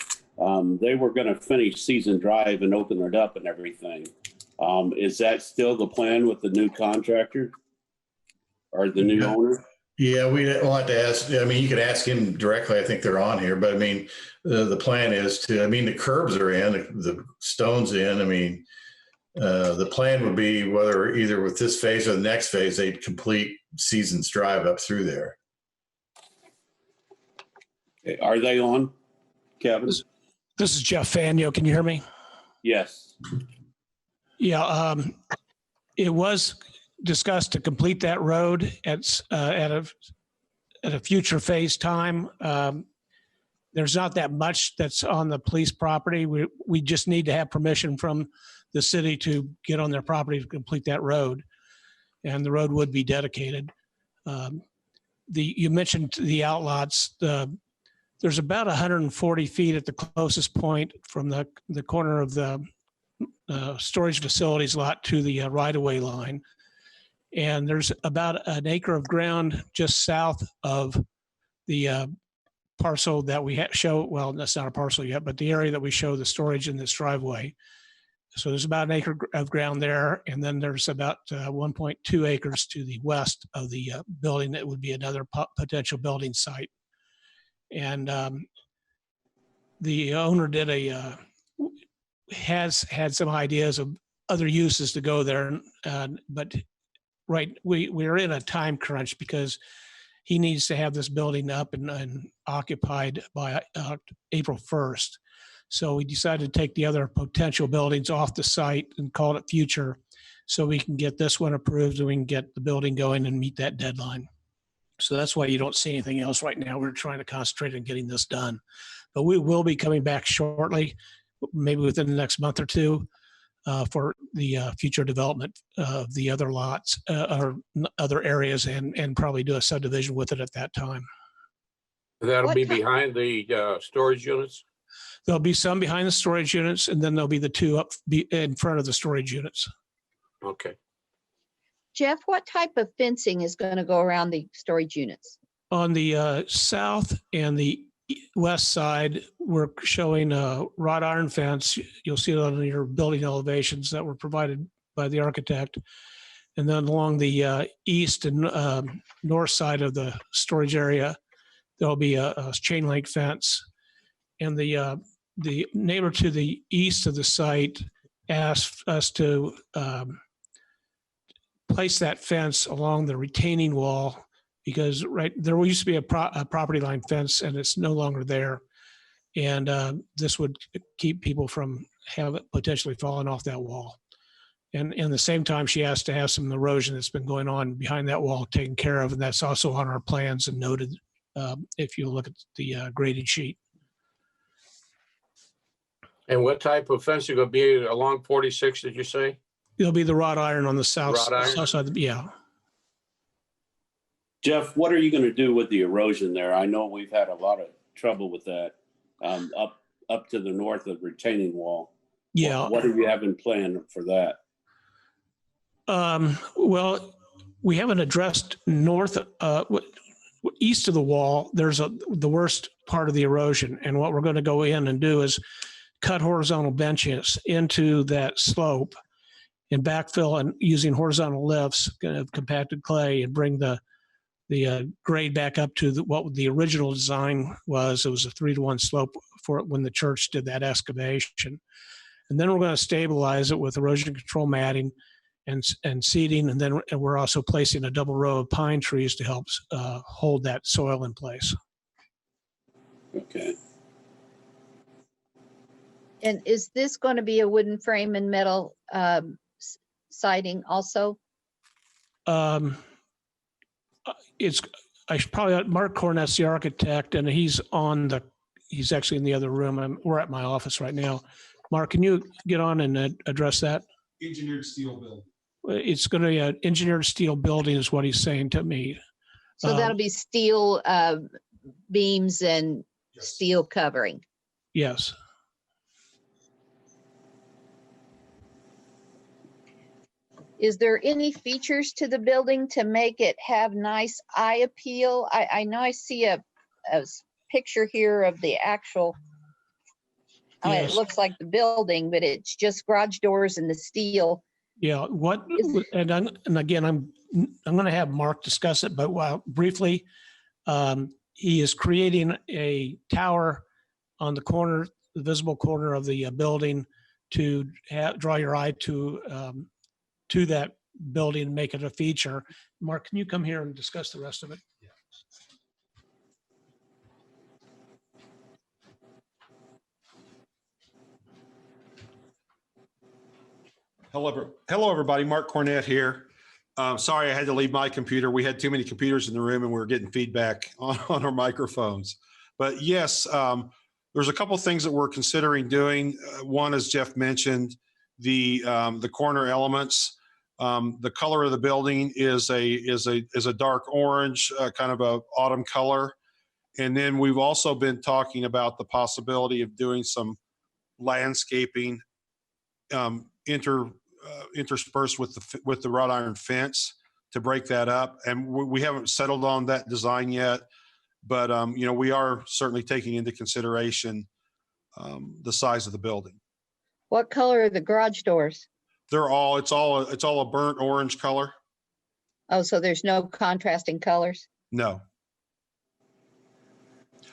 they were going to finish Season Drive and open it up and everything. Is that still the plan with the new contractor or the new owner? Yeah, we'll have to ask. You could ask him directly. I think they're on here, but the plan is to, the curbs are in, the stone's in. The plan would be whether either with this phase or the next phase, they'd complete Seasons Drive up through there. Are they on, Kevin? This is Jeff Fanyo. Can you hear me? Yes. Yeah. It was discussed to complete that road at a future phase time. There's not that much that's on the police property. We just need to have permission from the city to get on their property to complete that road, and the road would be dedicated. You mentioned the outlots. There's about 140 feet at the closest point from the corner of the storage facilities lot to the right-of-way line. And there's about an acre of ground just south of the parcel that we show. Well, that's not a parcel yet, but the area that we show the storage in this driveway. So there's about an acre of ground there. And then there's about 1.2 acres to the west of the building that would be another potential building site. And the owner has had some ideas of other uses to go there, but we're in a time crunch because he needs to have this building up and occupied by April 1st. So we decided to take the other potential buildings off the site and call it future, so we can get this one approved and we can get the building going and meet that deadline. So that's why you don't see anything else right now. We're trying to concentrate on getting this done. But we will be coming back shortly, maybe within the next month or two, for the future development of the other lots or other areas, and probably do a subdivision with it at that time. That'll be behind the storage units? There'll be some behind the storage units, and then there'll be the two up in front of the storage units. Okay. Jeff, what type of fencing is going to go around the storage units? On the south and the west side, we're showing a wrought iron fence. You'll see it on your building elevations that were provided by the architect. And then along the east and north side of the storage area, there'll be a chain link fence. And the neighbor to the east of the site asked us to place that fence along the retaining wall, because there used to be a property line fence and it's no longer there. And this would keep people from potentially falling off that wall. And in the same time, she asked to have some erosion that's been going on behind that wall taken care of. And that's also on our plans and noted if you look at the graded sheet. And what type of fence is going to be along 46, did you say? It'll be the wrought iron on the south side. Yeah. Jeff, what are you going to do with the erosion there? I know we've had a lot of trouble with that up to the north of retaining wall. Yeah. What are you having planned for that? Well, we haven't addressed north. east of the wall, there's the worst part of the erosion. And what we're going to go in and do is cut horizontal benches into that slope and backfill and using horizontal lifts of compacted clay and bring the grade back up to what the original design was. It was a 3-to-1 slope for when the church did that excavation. And then we're going to stabilize it with erosion control matting and seeding. And then we're also placing a double row of pine trees to help hold that soil in place. Okay. And is this going to be a wooden frame and metal siding also? I should probably, Mark Cornett's the architect, and he's actually in the other room. We're at my office right now. Mark, can you get on and address that? Engineered steel building. It's going to be an engineered steel building is what he's saying to me. So that'll be steel beams and steel covering. Yes. Is there any features to the building to make it have nice eye appeal? I know I see a picture here of the actual, I mean, it looks like the building, but it's just garage doors and the steel. Yeah. And again, I'm going to have Mark discuss it, but briefly, he is creating a tower on the corner, the visible corner of the building to draw your eye to that building and make it a feature. Mark, can you come here and discuss the rest of it? Yeah. Hello, everybody. Mark Cornett here. Sorry, I had to leave my computer. We had too many computers in the room and we were getting feedback on our microphones. But yes, there's a couple of things that we're considering doing. One, as Jeff mentioned, the corner elements. The color of the building is a dark orange, kind of a autumn color. And then we've also been talking about the possibility of doing some landscaping interspersed with the wrought iron fence to break that up. And we haven't settled on that design yet, but we are certainly taking into consideration the size of the building. What color are the garage doors? It's all a burnt orange color. Oh, so there's no contrasting colors? No.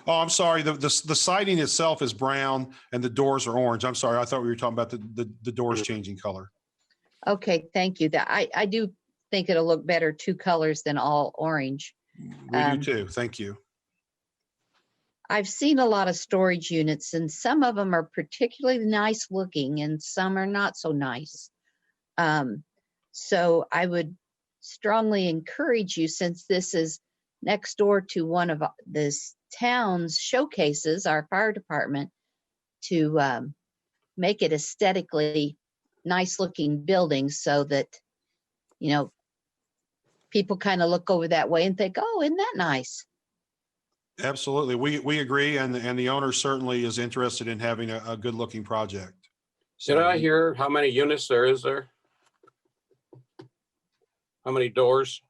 Oh, I'm sorry. The siding itself is brown and the doors are orange. I'm sorry. I thought we were talking about the doors changing color. Okay, thank you. I do think it'll look better 2 colors than all orange. We do too. Thank you. I've seen a lot of storage units and some of them are particularly nice looking and some are not so nice. So I would strongly encourage you, since this is next door to one of this town's showcases, our fire department, to make it aesthetically nice looking building so that, people kind of look over that way and think, oh, isn't that nice? Absolutely. We agree. And the owner certainly is interested in having a good looking project. Did I hear how many units there is there? How many doors?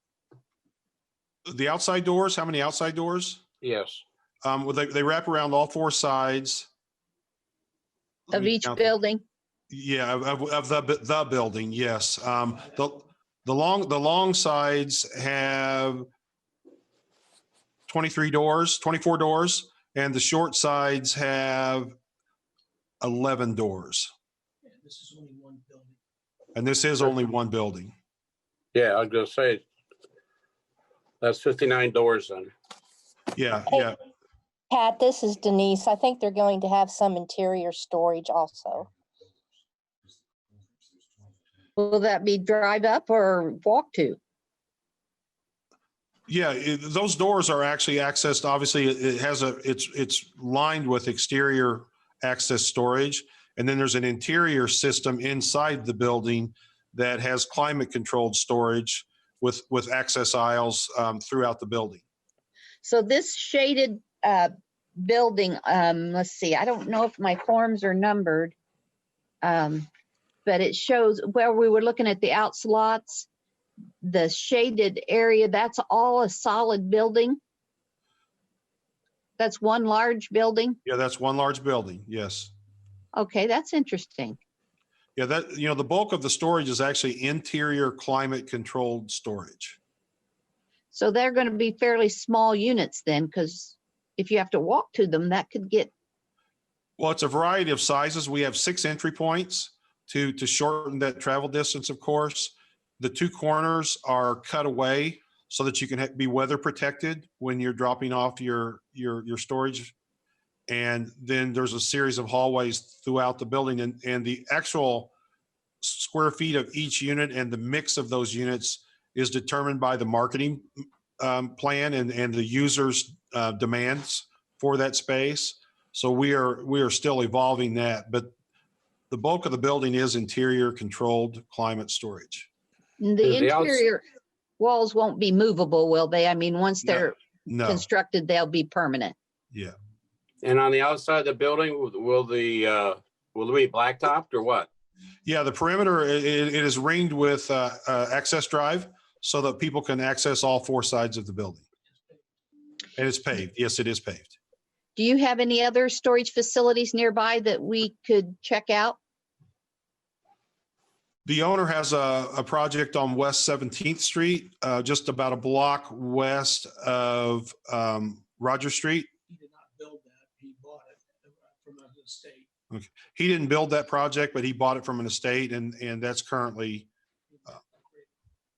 The outside doors, how many outside doors? Yes. Well, they wrap around all 4 sides. Of each building? Yeah, of the building, yes. The long sides have 24 doors, and the short sides have 11 doors. Yeah, this is only one building. And this is only one building. Yeah, I was gonna say, that's 59 doors then. Yeah, Hey, yeah. Pat, this is Denise. I think they're going to have some interior storage also. Will that be drive up or walk to? Yeah, those doors are actually accessed. Obviously, it's lined with exterior access storage, and then there's an interior system inside the building that has climate controlled storage with access aisles throughout the building. So this shaded building, let's see, I don't know if my forms are numbered, but it shows where we were looking at the outslots, the shaded area, that's all a solid building? That's one large building? Yeah, that's one large building. Yes. Okay, that's interesting. Yeah, that, the bulk of the storage is actually interior climate controlled storage. So they're going to be fairly small units then, because if you have to walk to them, that could get, Well, it's a variety of sizes. We have 6 entry points to shorten that travel distance, of course. The 2 corners are cut away so that you can be weather protected when you're dropping off your storage. And then there's a series of hallways throughout the building, and the actual square feet of each unit and the mix of those units is determined by the marketing plan and the user's demands for that space. So we are still evolving that, but the bulk of the building is interior controlled climate storage. the interior walls won't be movable, will they? I mean, once they're No. constructed, they'll be permanent. Yeah. And on the outside of the building, will it be blacktopped or what? Yeah, the perimeter, it is ringed with access drive so that people can access all 4 sides of the building. And it's paved. Yes, it is paved. Do you have any other storage facilities nearby that we could check out? The owner has a project on West 17th Street, just about a block west of Roger Street. He did not build that. He bought it from an estate. Okay. He didn't build that project, but he bought it from an estate, and that's currently,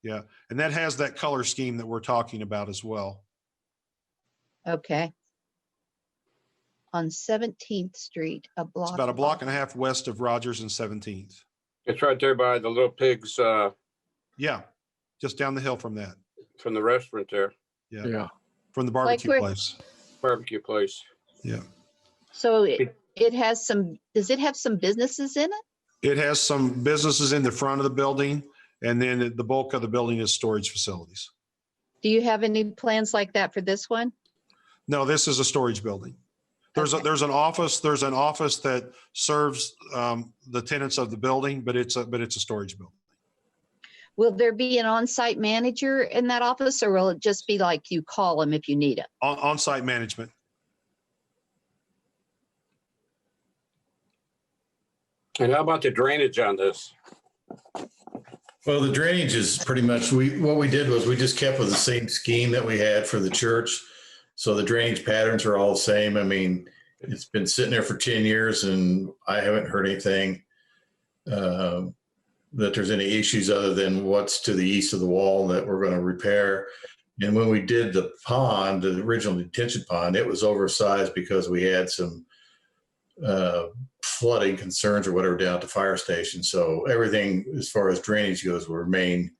yeah. And that has that color scheme that we're talking about as well. Okay. On 17th Street, a block. It's about a block and a half west of Rogers and 17th. It's right there by the Little Pigs, Yeah, just down the hill from that. from the restaurant there, Yeah. From the barbecue where- place. barbecue place. Yeah. So it has some, does it have some businesses in it? It has some businesses in the front of the building, and then the bulk of the building is storage facilities. Do you have any plans like that for this one? No, this is a storage building. There's an office that serves the tenants of the building, but it's a storage building. Will there be an on-site manager in that office, or will it just be like you call them if you need it? On-site management. And how about the drainage on this? Well, the drainage is pretty much, what we did was we just kept with the same scheme that we had for the church. So the drainage patterns are all the same. I mean, it's been sitting there for 10 years and I haven't heard anything that there's any issues other than what's to the east of the wall that we're going to repair. And when we did the pond, the original detention pond, it was oversized because we had some flooding concerns or whatever down at the fire station. So everything as far as drainage goes will remain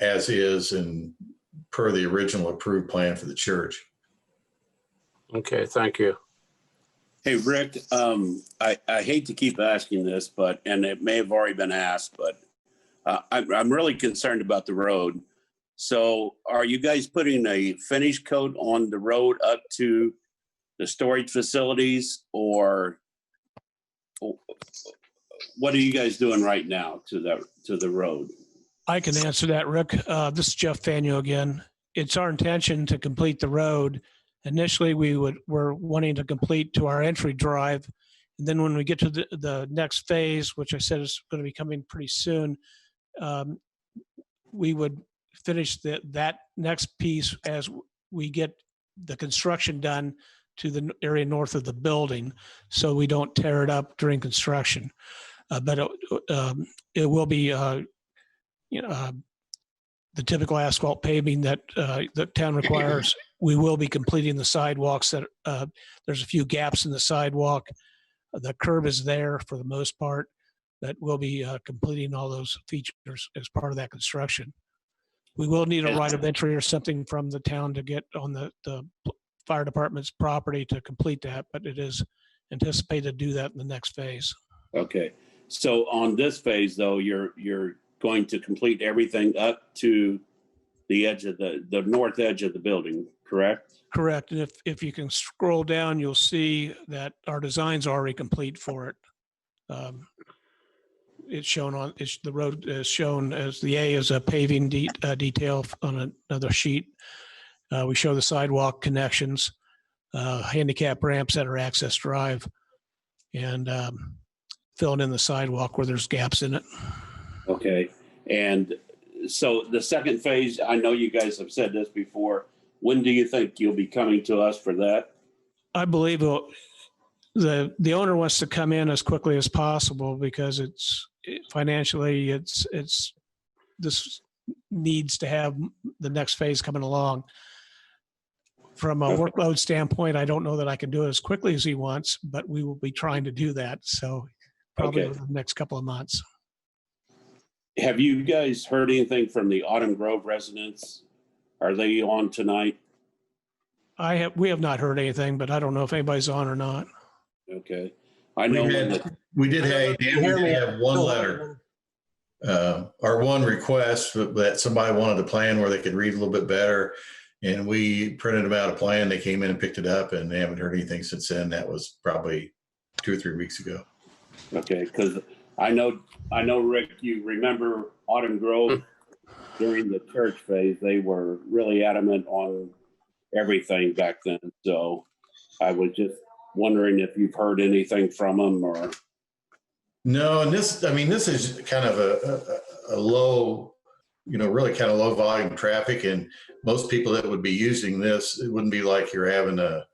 as is and per the original approved plan for the church. Okay, thank you. Hey, Rick, I hate to keep asking this, and it may have already been asked, but I'm really concerned about the road. So are you guys putting a finish coat on the road up to the storage facilities, or what are you guys doing right now to the road? I can answer that, Rick. This is Jeff Faneuil again. It's our intention to complete the road. Initially, we're wanting to complete to our entry drive. And then when we get to the next phase, which I said is going to be coming pretty soon, we would finish that next piece as we get the construction done to the area north of the building, so we don't tear it up during construction. But it will be the typical asphalt paving that the town requires. We will be completing the sidewalks. There's a few gaps in the sidewalk. The curb is there for the most part. That we'll be completing all those features as part of that construction. We will need a right of entry or something from the town to get on the fire department's property to complete that, but it is anticipated to do that in the next phase. Okay, so on this phase though, you're going to complete everything up to the edge of the north edge of the building, correct? Correct. And if you can scroll down, you'll see that our design's already complete for it. It's shown on, the road is shown as the A is a paving detail on another sheet. We show the sidewalk connections. handicap ramps that are access drive, and filling in the sidewalk where there's gaps in it. Okay. And so the second phase, I know you guys have said this before. When do you think you'll be coming to us for that? I believe the owner wants to come in as quickly as possible because financially this needs to have the next phase coming along. From a workload standpoint, I don't know that I can do it as quickly as he wants, but we will be trying to do that. So probably Okay. over the next couple of months. Have you guys heard anything from the Autumn Grove residents? Are they on tonight? We have not heard anything, but I don't know if anybody's on or not. Okay. I know We did have one letter, or one request that somebody wanted a plan where they could read a little bit better. And we printed them out a plan. They came in and picked it up, and they haven't heard anything since then. That was probably 2 or 3 weeks ago. Okay, because I know, Rick, you remember Autumn Grove during the church phase, they were really adamant on everything back then. So I was just wondering if you've heard anything from them or. No, and this is kind of a low, really kind of low volume traffic. And most people that would be using this, it wouldn't be like you're having a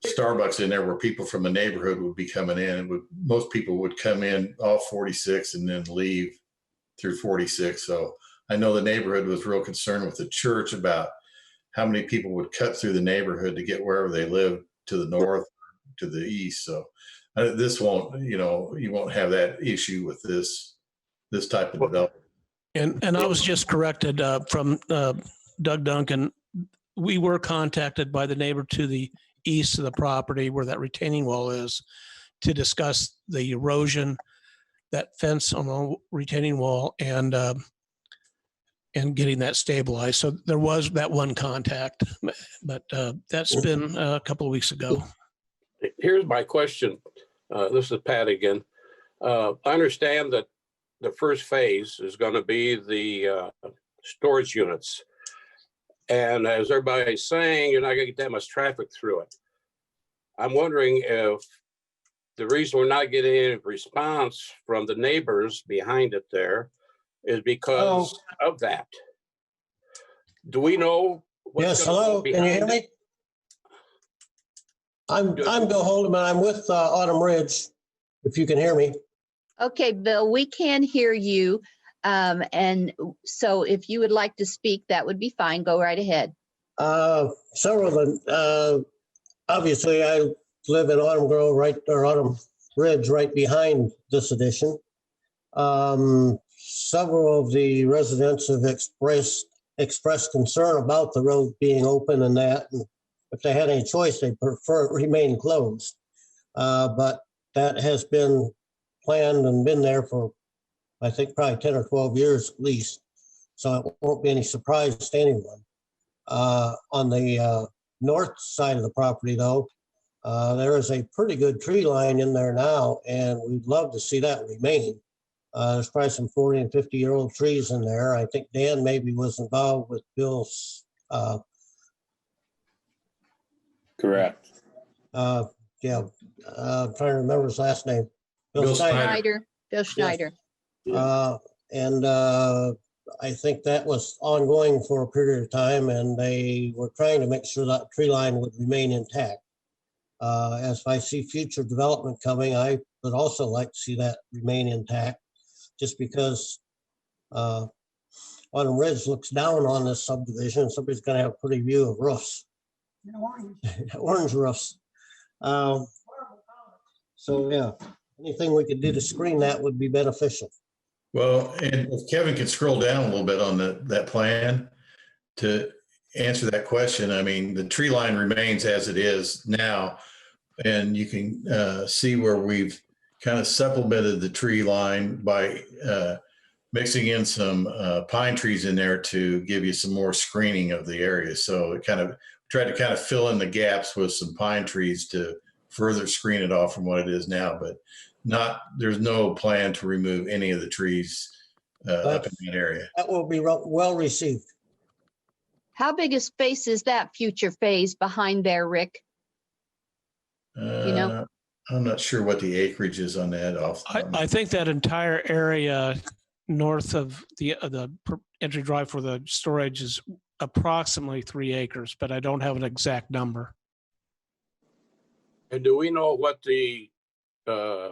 Starbucks in there where people from the neighborhood would be coming in. Most people would come in off 46 and then leave through 46. So I know the neighborhood was real concerned with the church about how many people would cut through the neighborhood to get wherever they live, to the north, to the east. So this won't, you won't have that issue with this type of development. And I was just corrected from Doug Duncan. We were contacted by the neighbor to the east of the property where that retaining wall is to discuss the erosion, that fence on the retaining wall, and getting that stabilized. So there was that one contact, but that's been a couple of weeks ago. Here's my question. This is Pat again. I understand that the first phase is going to be the storage units. And as everybody's saying, you're not going to get that much traffic through it. I'm wondering if the reason we're not getting any response from the neighbors behind it there is because of that. Do we know? Yes, hello, can you hear me? I'm Bill Holdeman. I'm with Autumn Ridge, if you can hear me. Okay, Bill, we can hear you. And so if you would like to speak, that would be fine. Go right ahead. Several of them. Obviously, I live in Autumn Grove, Autumn Ridge, right behind this addition. Several of the residents have expressed concern about the road being open and that. And if they had any choice, they prefer it remain closed. But that has been planned and been there for, I think, probably 10 or 12 years at least. So it won't be any surprise to anyone. On the north side of the property, though, there is a pretty good tree line in there now, and we'd love to see that remain. There's probably some 40 and 50-year-old trees in there. I think Dan maybe was involved with Bill's. Correct. Yeah, I'm trying to remember his last name. Bill Schneider. Bill Schneider. And I think that was ongoing for a period of time, and they were trying to make sure that tree line would remain intact. As I see future development coming, I would also like to see that remain intact, just because Autumn Ridge looks down on this subdivision. Somebody's going to have a pretty view of roofs. Orange roofs. So yeah, anything we could do to screen that would be beneficial. Well, and if Kevin could scroll down a little bit on that plan to answer that question. I mean, the tree line remains as it is now, and you can see where we've kind of supplemented the tree line by mixing in some pine trees in there to give you some more screening of the area. So it kind of tried to kind of fill in the gaps with some pine trees to further screen it off from what it is now, but there's no plan to remove any of the trees up in that area. That will be well received. How big a space is that future phase behind there, Rick? You know? I'm not sure what the acreage is on that off. I think that entire area north of the entry drive for the storage is approximately 3 acres, but I don't have an exact number. And do we know what the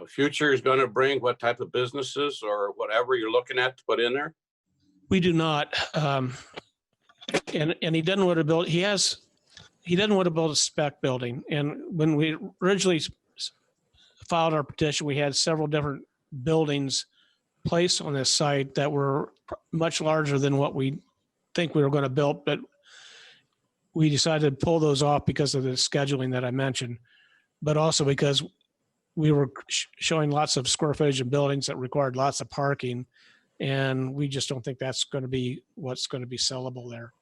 future is going to bring? What type of businesses or whatever you're looking at to put in there? We do not. And he doesn't want to build. He doesn't want to build a spec building. And when we originally filed our petition, we had several different buildings placed on this site that were much larger than what we think we were going to build, but we decided to pull those off because of the scheduling that I mentioned, but also because we were showing lots of square footage in buildings that required lots of parking, and we just don't think that's going to be what's going to be sellable there.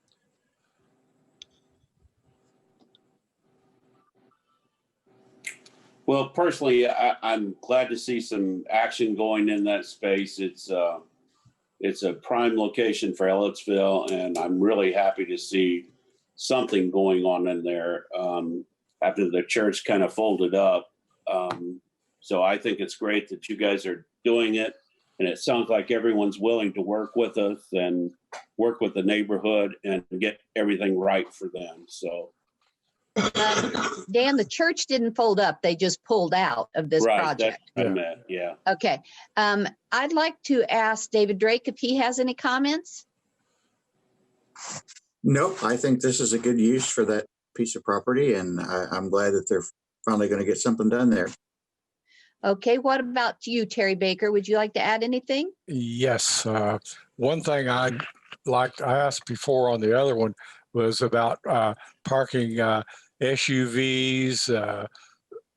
Well, personally, I'm glad to see some action going in that space. It's a prime location for Ellettsville, and I'm really happy to see something going on in there after the church kind of folded up. So I think it's great that you guys are doing it, and it sounds like everyone's willing to work with us and work with the neighborhood and get everything right for them. So. Dan, the church didn't fold up. They just pulled out of this project. That's what I meant, yeah. Okay. I'd like to ask David Drake if he has any comments. Nope, I think this is a good use for that piece of property, and I'm glad that they're finally going to get something done there. Okay, what about you, Terry Baker? Would you like to add anything? Yes. One thing I asked before on the other one was about parking SUVs,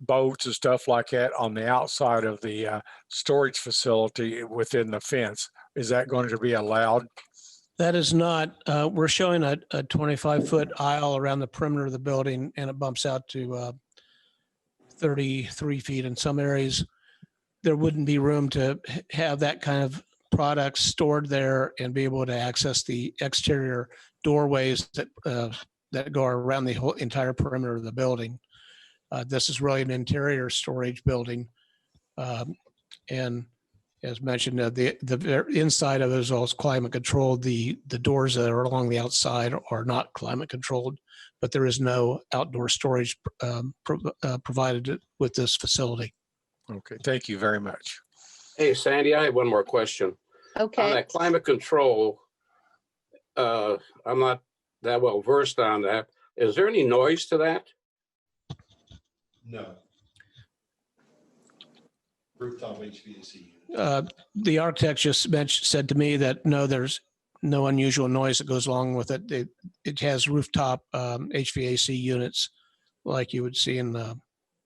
boats and stuff like that on the outside of the storage facility within the fence. Is that going to be allowed? That is not. We're showing a 25-foot aisle around the perimeter of the building, and it bumps out to 33 feet. In some areas, there wouldn't be room to have that kind of product stored there and be able to access the exterior doorways that go around the whole entire perimeter of the building. This is really an interior storage building. And as mentioned, the inside of it is also climate controlled. The doors that are along the outside are not climate controlled, but there is no outdoor storage provided with this facility. Okay, thank you very much. Hey, Sandy, I have one more question. Okay. On that climate control, I'm not that well versed on that. Is there any noise to that? No. Rooftop HVAC. The architect just said to me that no, there's no unusual noise that goes along with it. It has rooftop HVAC units like you would see in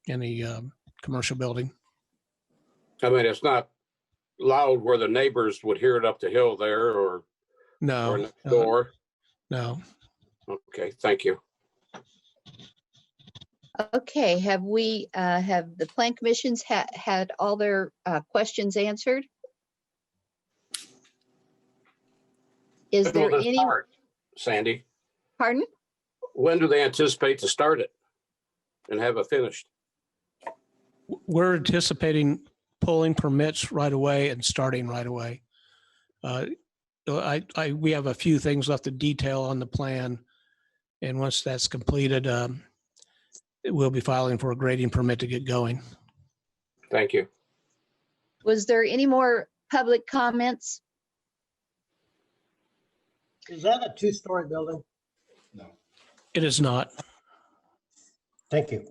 any commercial building. I mean, it's not loud where the neighbors would hear it up the hill there or no next door. No. Okay, thank you. Okay, have the plan commissions had all their questions answered? Is When there will this any? start, Sandy? Pardon? When do they anticipate to start it and have it finished? We're anticipating pulling permits right away and starting right away. We have a few things left to detail on the plan, and once that's completed, we'll be filing for a grading permit to get going. Thank you. Was there any more public comments? Is that a two-story building? No. It is not. Thank you.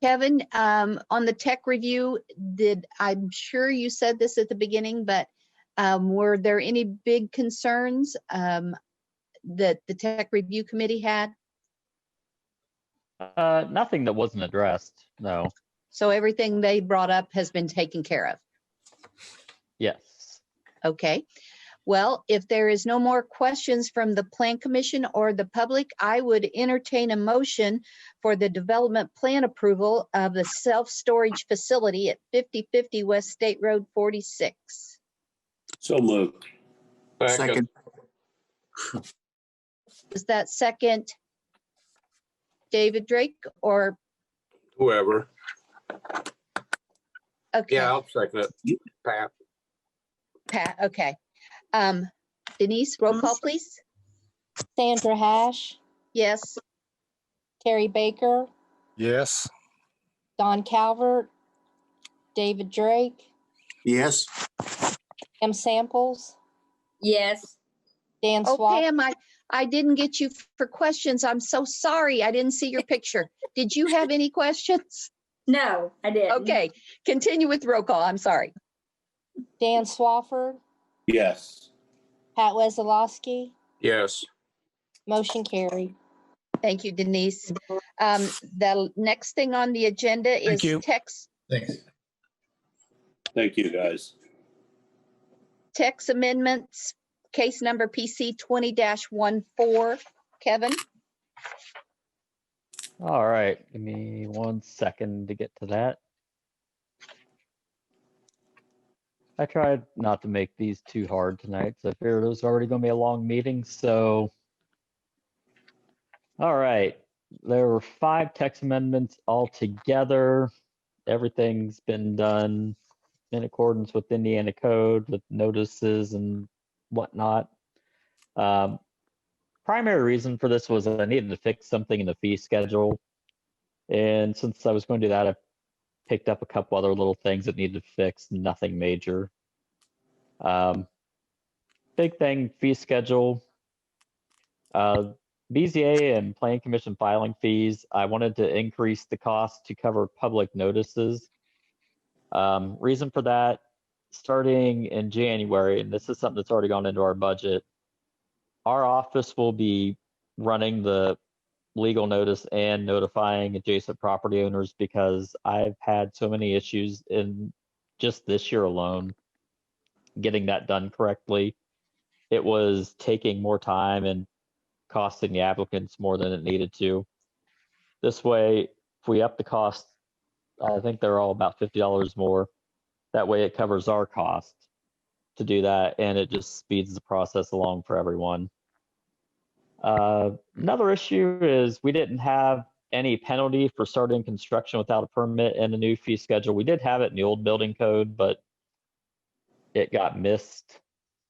Kevin, on the tech review, I'm sure you said this at the beginning, but were there any big concerns that the tech review committee had? Nothing that wasn't addressed, no. So everything they brought up has been taken care of? Yes. Okay. Well, if there is no more questions from the Plan Commission or the public, I would entertain a motion for the development plan approval of the self-storage facility at 5050 West State Road 46. So moved. Second. Is that second David Drake or Whoever. Okay, Yeah, I'll second it. Pat. Pat, okay. Denise, roll call, please. Sandra Hash, Yes. Terry Baker, Yes. Don Calvert, David Drake, Yes. Pam Samples, Yes. Dan Oh, Swap. Pam, I didn't get you for questions. I'm so sorry. I didn't see your picture. Did you have any questions? No, I didn't. Okay, continue with roll call. I'm sorry. Dan Swafford, Yes. Pat Wesolowski, Yes. motion carried. Thank you, Denise. The next thing on the agenda is you. text Thanks. Thank you, guys. text amendments, case number PC 20-14. Kevin? All right, give me 1 second to get to that. I tried not to make these too hard tonight, so I figured it was already going to be a long meeting. So, all right, there were 5 text amendments altogether. Everything's been done in accordance with Indiana code with notices and whatnot. Primary reason for this was I needed to fix something in the fee schedule. And since I was going to do that, I picked up a couple other little things that needed to fix, nothing major. Big thing, fee schedule. BZA and Plan Commission filing fees, I wanted to increase the cost to cover public notices. Reason for that, starting in January, and this is something that's already gone into our budget, our office will be running the legal notice and notifying adjacent property owners because I've had so many issues in just this year alone getting that done correctly. It was taking more time and costing the applicants more than it needed to. This way, if we up the cost, I think they're all about $50 more. That way it covers our cost to do that, and it just speeds the process along for everyone. Another issue is we didn't have any penalty for starting construction without a permit in the new fee schedule. We did have it in the old building code, but it got missed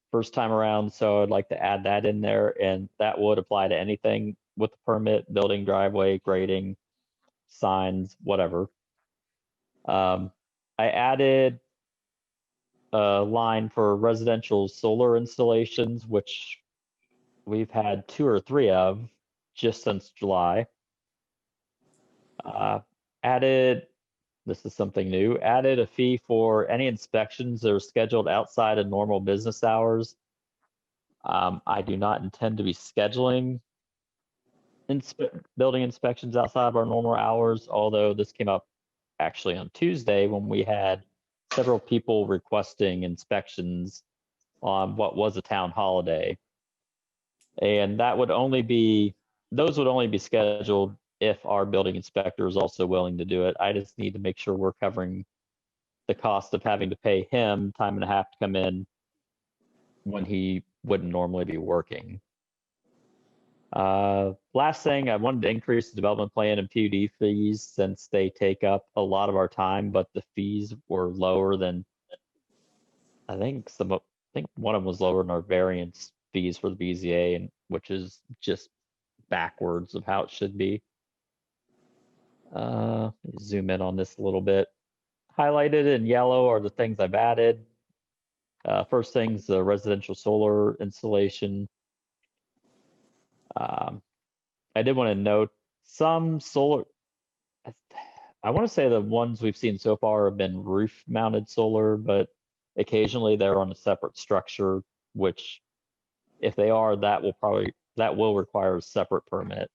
first time around. So I'd like to add that in there, and that would apply to anything with the permit, building, driveway, grading, signs, whatever. I added a line for residential solar installations, which we've had 2 or 3 of just since July. Added, this is something new, added a fee for any inspections that are scheduled outside of normal business hours. I do not intend to be scheduling building inspections outside of our normal hours, although this came up actually on Tuesday when we had several people requesting inspections on what was a town holiday. And that would only be, those would only be scheduled if our building inspector is also willing to do it. I just need to make sure we're covering the cost of having to pay him time and a half to come in when he wouldn't normally be working. Last thing, I wanted to increase the development plan and PUD fees since they take up a lot of our time, but the fees were lower than, I think one of them was lower than our variance fees for the BZA, and which is just backwards of how it should be. Zoom in on this a little bit. Highlighted in yellow are the things I've added. First thing's the residential solar installation. I did want to note some solar, I want to say the ones we've seen so far have been roof mounted solar, but occasionally they're on a separate structure, which if they are, that will require a separate permit.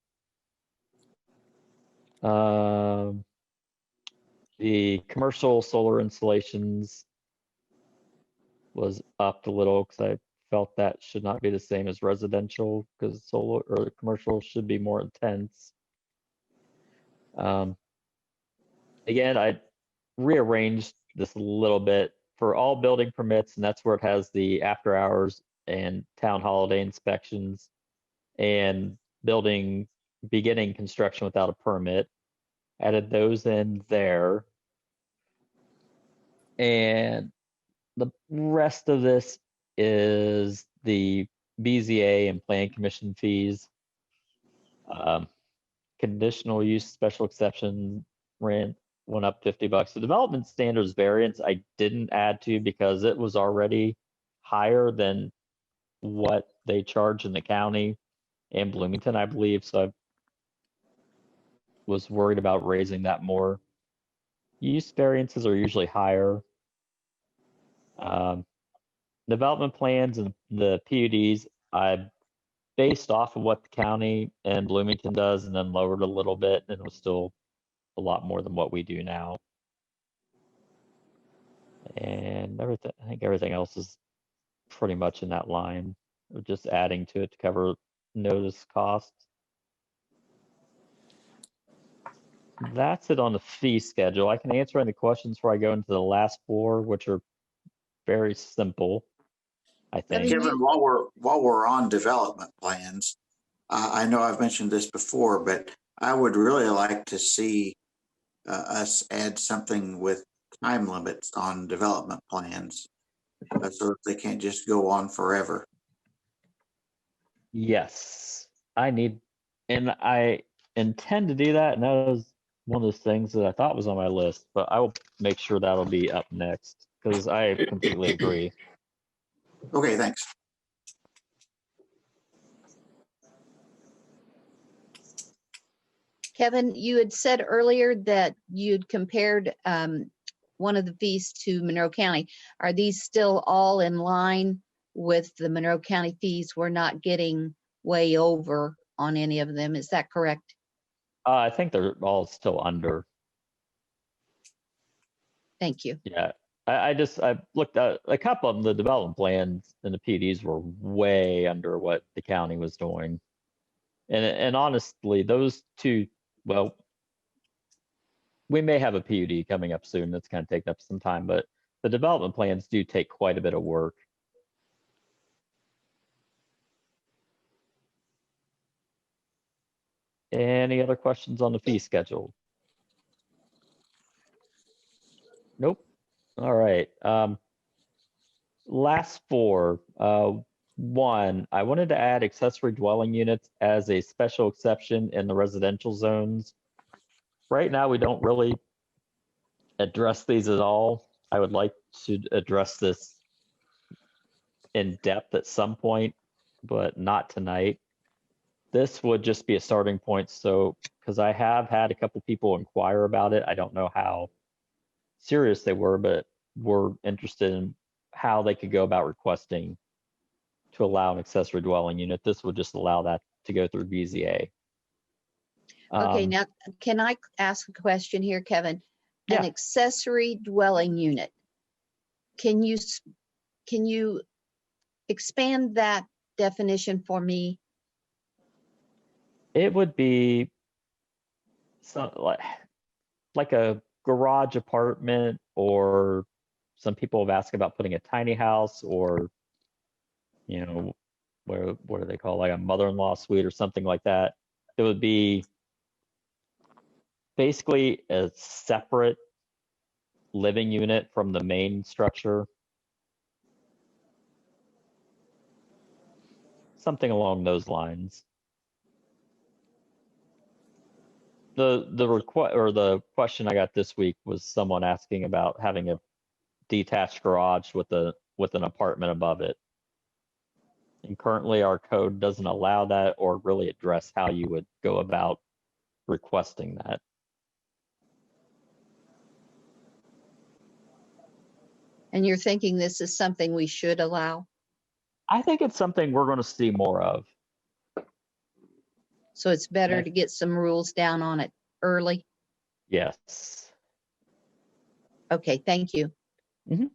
The commercial solar installations was upped a little because I felt that should not be the same as residential because solar or commercial should be more intense. Again, I rearranged this a little bit for all building permits, and that's where it has the after hours and town holiday inspections and building beginning construction without a permit. added those in there. And the rest of this is the BZA and Plan Commission fees. Conditional use special exception rent went up $50. The development standards variance I didn't add to because it was already higher than what they charge in the county and Bloomington, I believe. So I was worried about raising that more. Use variances are usually higher. Development plans and the PUDs, I based off of what the county and Bloomington does and then lowered a little bit, and it was still a lot more than what we do now. And everything, I think everything else is pretty much in that line. We're just adding to it to cover notice costs. That's it on the fee schedule. I can answer any questions before I go into the last four, which are very simple, I think. Kevin, while we're on development plans, I know I've mentioned this before, but I would really like to see us add something with time limits on development plans so that they can't just go on forever. Yes, and I intend to do that. And that was one of those things that I thought was on my list, but I will make sure that'll be up next because I completely agree. Okay, thanks. Kevin, you had said earlier that you'd compared one of the fees to Monroe County. Are these still all in line with the Monroe County fees? We're not getting way over on any of them. Is that correct? I think they're all still under. Thank you. Yeah, I looked at a couple of them. The development plans and the PDs were way under what the county was doing. And honestly, those two, well, we may have a PUD coming up soon. That's kind of taking up some time, but the development plans do take quite a bit of work. Any other questions on the fee schedule? Nope. All right. Last four. One, I wanted to add accessory dwelling units as a special exception in the residential zones. Right now, we don't really address these at all. I would like to address this in depth at some point, but not tonight. This would just be a starting point. So, because I have had a couple people inquire about it, I don't know how serious they were, but were interested in how they could go about requesting to allow an accessory dwelling unit. This would just allow that to go through BZA. Okay, now can I ask a question here, Kevin? An accessory dwelling unit. Can you expand that definition for me? It would be like a garage apartment, or some people have asked about putting a tiny house, or what do they call, like a mother-in-law suite or something like that. It would be basically a separate living unit from the main structure. Something along those lines. The question I got this week was someone asking about having a detached garage with an apartment above it. And currently our code doesn't allow that or really address how you would go about requesting that. And you're thinking this is something we should allow? I think it's something we're going to see more of. So it's better to get some rules down on it early? Yes. Okay, thank you. Mm-hmm.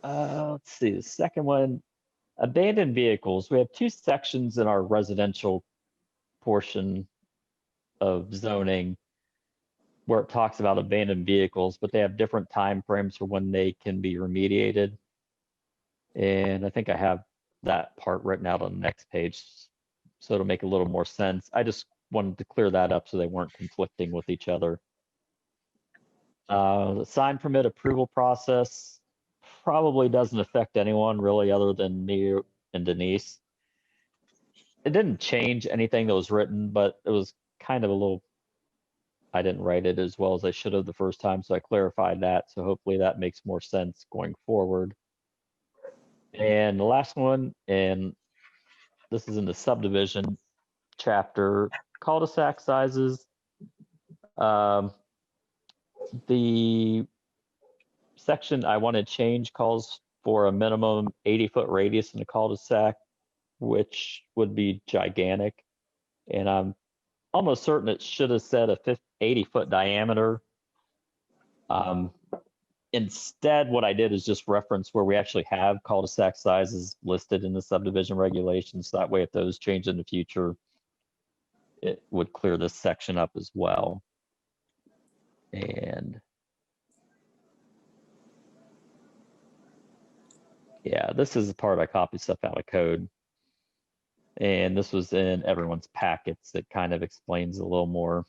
Let's see, the second one, abandoned vehicles. We have two sections in our residential portion of zoning where it talks about abandoned vehicles, but they have different time frames for when they can be remediated. And I think I have that part written out on the next page, so it'll make a little more sense. I just wanted to clear that up so they weren't conflicting with each other. The sign permit approval process probably doesn't affect anyone really other than me and Denise. It didn't change anything that was written, but it was kind of a little, I didn't write it as well as I should have the first time, so I clarified that. So hopefully that makes more sense going forward. And the last one, and this is in the subdivision chapter, cul-de-sac sizes. The section I want to change calls for a minimum 80-foot radius in a cul-de-sac, which would be gigantic. And I'm almost certain it should have said a 80-foot diameter. Instead, what I did is just reference where we actually have cul-de-sac sizes listed in the subdivision regulations. That way, if those change in the future, it would clear this section up as well. And yeah, this is the part I copied stuff out of code. And this was in everyone's packets. It kind of explains a little more.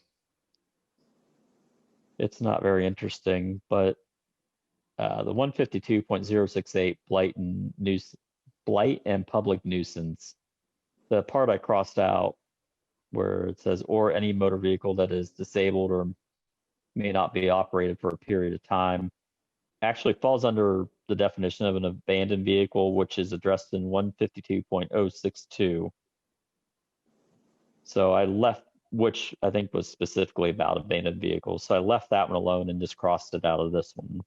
It's not very interesting, but the 152.068 blight and public nuisance. The part I crossed out where it says, or any motor vehicle that is disabled or may not be operated for a period of time, actually falls under the definition of an abandoned vehicle, which is addressed in 152.062. So I left, which I think was specifically about abandoned vehicles. So I left that one alone and just crossed it out of this one.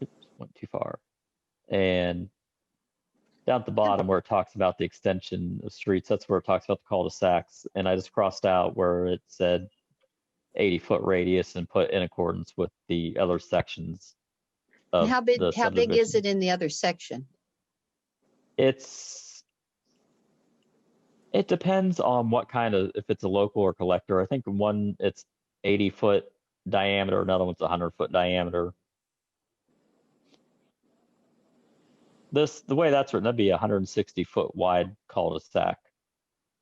Oops, went too far. And down at the bottom where it talks about the extension of streets, that's where it talks about the cul-de-sacs. And I just crossed out where it said 80-foot radius and put in accordance with the other sections of How big the is subdivision. it in the other section? It depends on what kind of, if it's a local or collector. I think one, it's 80-foot diameter, another one's 100-foot diameter. The way that's written, that'd be a 160-foot wide cul-de-sac,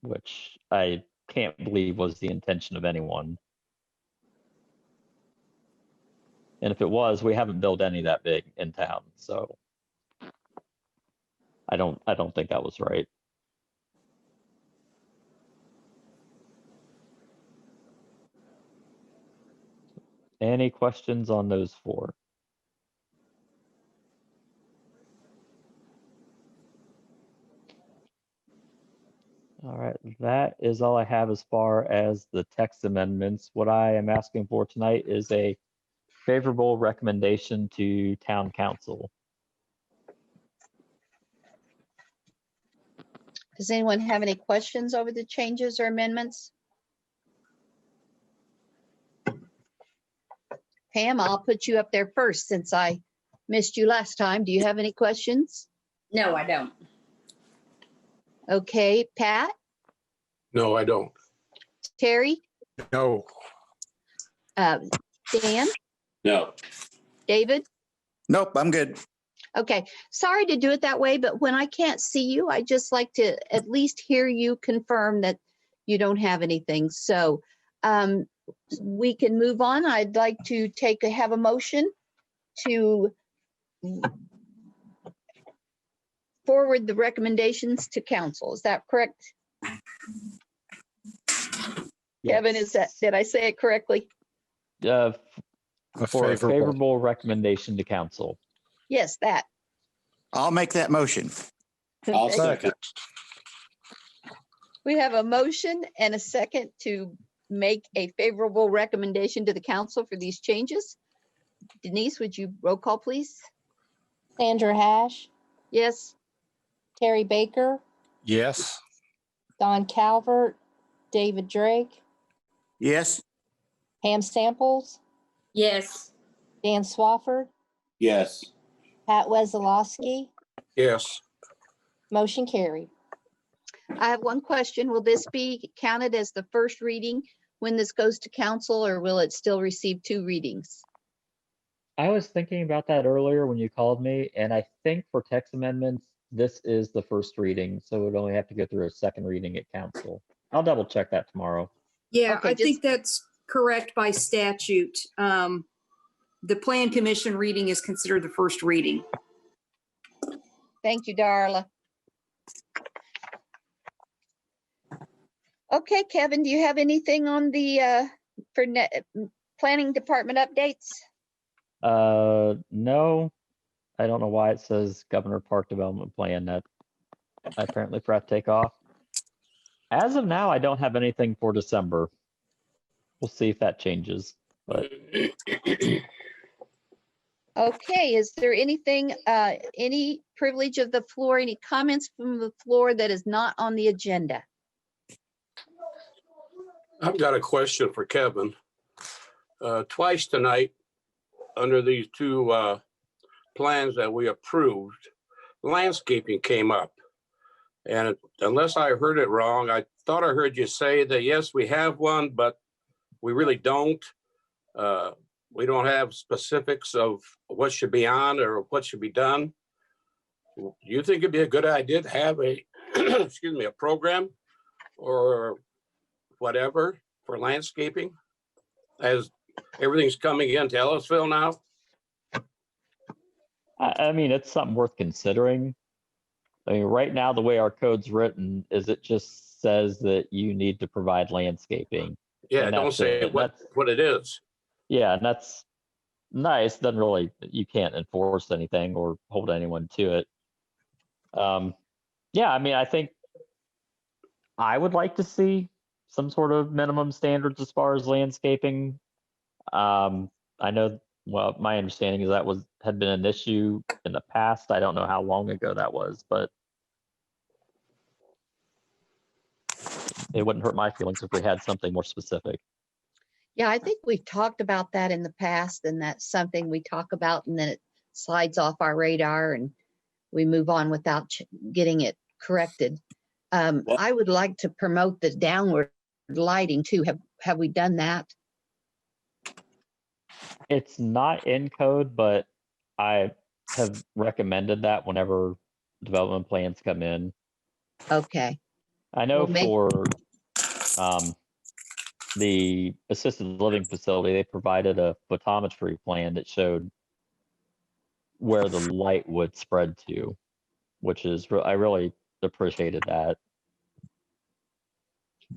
which I can't believe was the intention of anyone. And if it was, we haven't built any that big in town, so I don't think that was right. Any questions on those four? All right, that is all I have as far as the text amendments. What I am asking for tonight is a favorable recommendation to town council. Does anyone have any questions over the changes or amendments? Pam, I'll put you up there first since I missed you last time. Do you have any questions? No, I don't. Okay, Pat, No, I don't. Terry, No. Dan, No. David? Nope, I'm good. Okay, sorry to do it that way, but when I can't see you, I just like to at least hear you confirm that you don't have anything. So we can move on. I'd like to have a motion to forward the recommendations to council. Is that correct? Kevin, did I say it correctly? For a favorable. favorable recommendation to council. Yes, that. I'll make that motion. I'll Okay. second. We have a motion and a second to make a favorable recommendation to the council for these changes. Denise, would you roll call, please? Sandra Hash, Yes. Terry Baker, Yes. Don Calvert, David Drake, Yes, Pam Samples, Yes. Dan Swafford, Yes. Pat Wesolowski, Yes. motion carried. I have one question. Will this be counted as the first reading when this goes to council, or will it still receive 2 readings? I was thinking about that earlier when you called me, and I think for text amendments, this is the first reading, so it would only have to go through a second reading at council. I'll double check that tomorrow. Yeah, Okay, I think that's correct by statute. The plan commission reading is considered the first reading. Thank you, Darla. Okay, Kevin, do you have anything on the, planning department updates? No, I don't know why it says Governor Park Development Plan. That I apparently forgot to take off. As of now, I don't have anything for December. We'll see if that changes, but Okay, is there anything, any privilege of the floor, any comments from the floor that is not on the agenda? I've got a question for Kevin. Twice tonight, under these two plans that we approved, landscaping came up. And unless I heard it wrong, I thought I heard you say that, yes, we have one, but we really don't. We don't have specifics of what should be on or what should be done. Do you think it'd be a good idea to have a, excuse me, a program or whatever for landscaping as everything's coming into Ellettsville now? I mean, it's something worth considering. I mean, right now, the way our code's written is it just says that you need to provide landscaping. Yeah, and don't that's say it. what it is. Yeah, and that's nice. Doesn't really, you can't enforce anything or hold anyone to it. Yeah, I mean, I think I would like to see some sort of minimum standards as far as landscaping. I know, well, my understanding is that had been an issue in the past. I don't know how long ago that was, but it wouldn't hurt my feelings if we had something more specific. Yeah, I think we've talked about that in the past, and that's something we talk about and then it slides off our radar and we move on without getting it corrected. I would like to promote the downward lighting too. Have we done that? It's not in code, but I have recommended that whenever development plans come in. Okay. I know Well, for the assisted living facility, they provided a photometry plan that showed where the light would spread to, which is, I really appreciated that.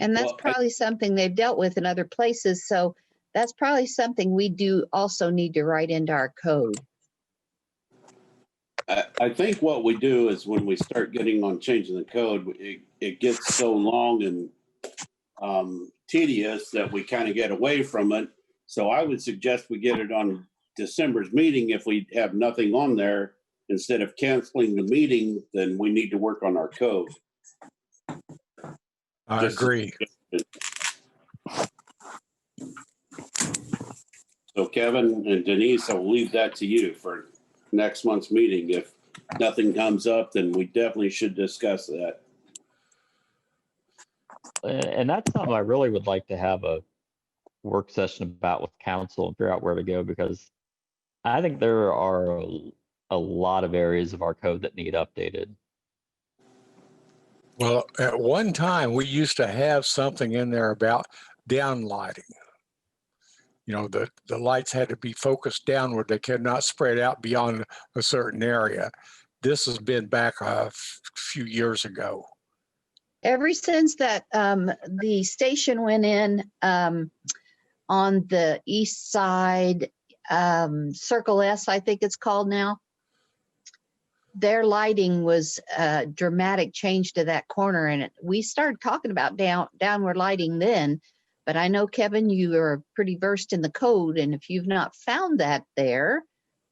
And that's probably something they've dealt with in other places. So that's probably something we do also need to write into our code. I think what we do is when we start getting on changing the code, it gets so long and tedious that we kind of get away from it. So I would suggest we get it on December's meeting. If we have nothing on there, instead of canceling the meeting, then we need to work on our code. I agree. So Kevin and Denise, I'll leave that to you for next month's meeting. If nothing comes up, then we definitely should discuss that. And that's something I really would like to have a work session about with council and figure out where to go, because I think there are a lot of areas of our code that need updated. Well, at one time, we used to have something in there about downlighting. You know, the lights had to be focused downward. They could not spread out beyond a certain area. This has been back a few years ago. Ever since that the station went in on the east side, Circle S, I think it's called now, their lighting was a dramatic change to that corner. And we started talking about downward lighting then. But I know, Kevin, you are pretty versed in the code. And if you've not found that there,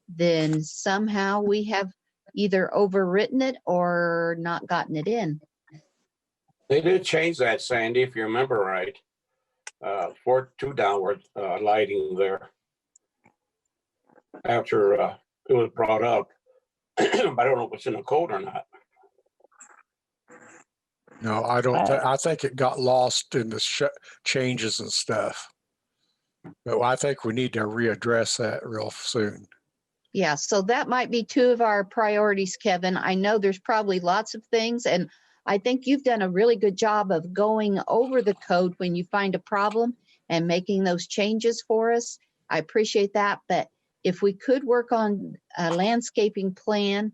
then somehow we have either overwritten it or not gotten it in. They did change that, Sandy, if you remember right, for two downward lighting there after it was brought up. But I don't know if it's in the code or not. No, I don't. I think it got lost in the changes and stuff. But I think we need to readdress that real soon. Yeah, so that might be two of our priorities, Kevin. I know there's probably lots of things, and I think you've done a really good job of going over the code when you find a problem and making those changes for us. I appreciate that, but if we could work on a landscaping plan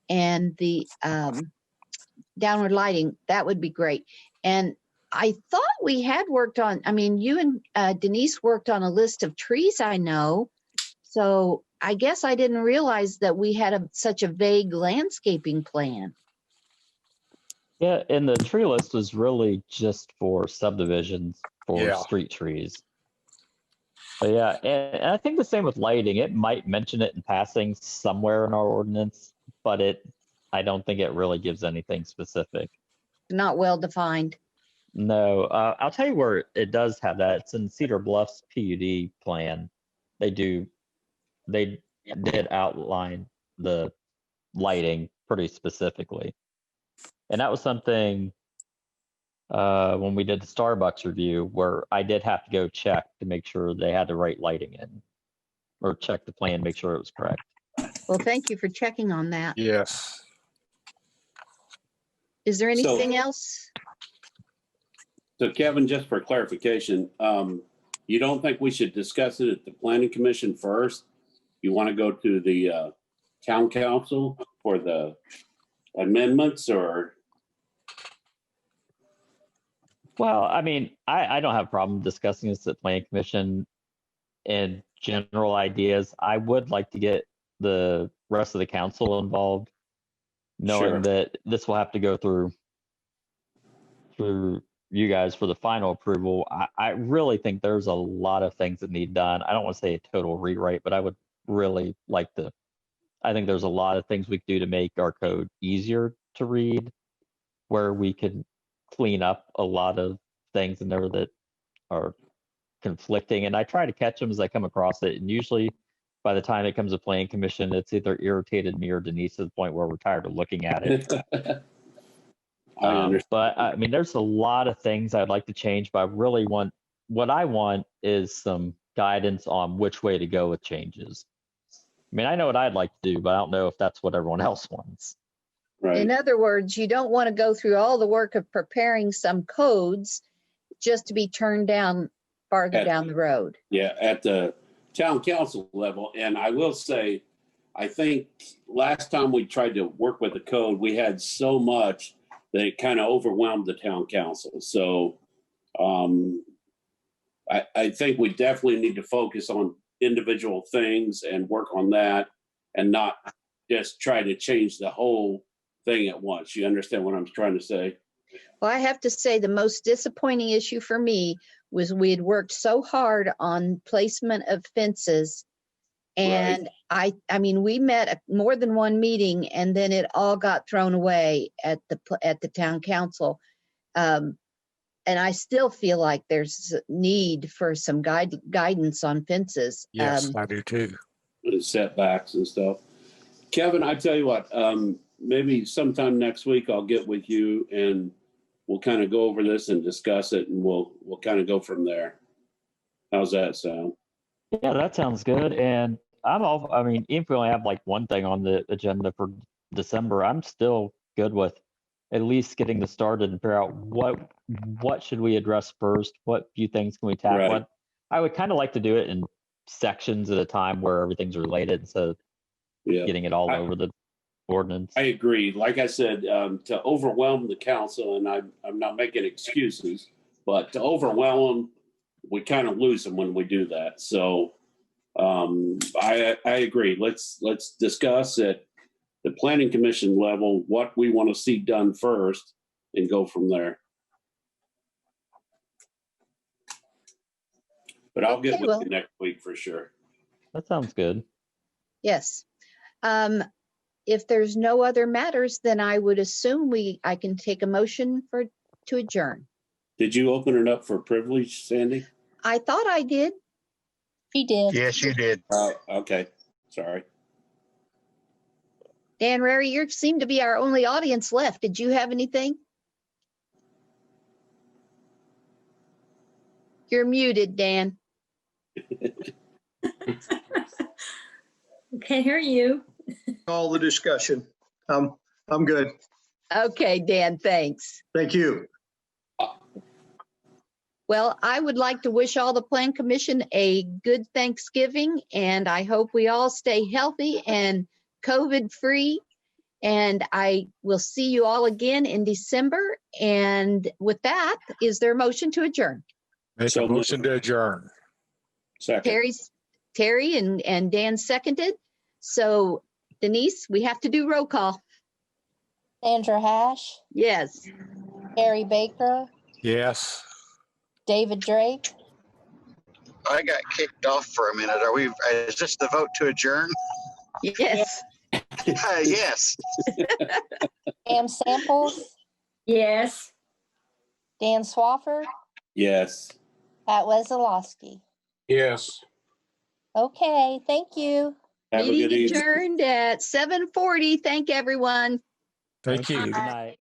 and the downward lighting, that would be great. And I thought we had worked on, I mean, you and Denise worked on a list of trees, I know. So I guess I didn't realize that we had such a vague landscaping plan. Yeah, and the tree list was really just for subdivisions for Yeah. street trees. But yeah, and I think the same with lighting. It might mention it in passing somewhere in our ordinance, but I don't think it really gives anything specific. Not well defined. No, I'll tell you where it does have that. It's in Cedar Bluffs PUD plan. They did outline the lighting pretty specifically. And that was something when we did the Starbucks review where I did have to go check to make sure they had the right lighting in, or check the plan, make sure it was correct. Well, thank you for checking on that. Yes. Is there anything else? So Kevin, just for clarification, you don't think we should discuss it at the planning commission first? You want to go to the town council for the amendments, or? Well, I mean, I don't have a problem discussing this at planning commission and general ideas. I would like to get the rest of the council involved, knowing that this will have to go through you guys for the final approval. I really think there's a lot of things that need done. I don't want to say a total rewrite, but I would really like to. I think there's a lot of things we could do to make our code easier to read, where we could clean up a lot of things in there that are conflicting. And I try to catch them as I come across it. And usually by the time it comes to planning commission, it's either irritated me or Denise to the point where we're tired of looking at it. I understand. But I mean, there's a lot of things I'd like to change, but what I want is some guidance on which way to go with changes. I mean, I know what I'd like to do, but I don't know if that's what everyone else wants. Right. In other words, you don't want to go through all the work of preparing some codes just to be turned down farther down the road. Yeah, at the town council level. And I will say, I think last time we tried to work with the code, we had so much that it kind of overwhelmed the town council. So I think we definitely need to focus on individual things and work on that, and not just try to change the whole thing at once. You understand what I'm trying to say? Well, I have to say the most disappointing issue for me was we had worked so hard on placement of fences. And I mean, we met at more than one meeting, and then it all got thrown away at the town council. And I still feel like there's need for some guidance on fences. Yes, I do too. Setbacks and stuff. Kevin, I tell you what, maybe sometime next week I'll get with you and we'll kind of go over this and discuss it, and we'll kind of go from there. How's that sound? Yeah, that sounds good. And I mean, even if we only have like one thing on the agenda for December, I'm still good with at least getting this started and figure out what should we address first, what few things can we tackle. Right. I would kind of like to do it in sections at a time where everything's related instead of getting it all over the ordinance. I agree. Like I said, to overwhelm the council, and I'm not making excuses, but to overwhelm them, we kind of lose them when we do that. So I agree. Let's discuss at the planning commission level what we want to see done first and go from there. But I'll get with you next week for sure. That sounds good. Yes. If there's no other matters, then I would assume I can take a motion to adjourn. Did you open it up for privilege, Sandy? I thought I did. He did. Yes, you did. Okay. Sorry. Dan Rary, you seem to be our only audience left. Did you have anything? You're muted, Dan. Can't hear you. All the discussion. I'm good. Okay, Dan, thanks. Thank you. Well, I would like to wish all the Plan Commission a good Thanksgiving, and I hope we all stay healthy and COVID-free. And I will see you all again in December. And with that, is there a motion to adjourn? Make a motion to adjourn. Second. Terry and Dan seconded. So Denise, we have to do roll call. Sandra Hash, Yes. Harry Baker, Yes. David Drake, I got kicked off for a minute. Is this the vote to adjourn? Yes. Yes. Pam Samples, Yes. Dan Swafford, Yes. Pat Wesolowski. Yes. Okay, thank you. Have a good Meeting evening. adjourned at 7:40. Thank everyone. Thank you. Good night.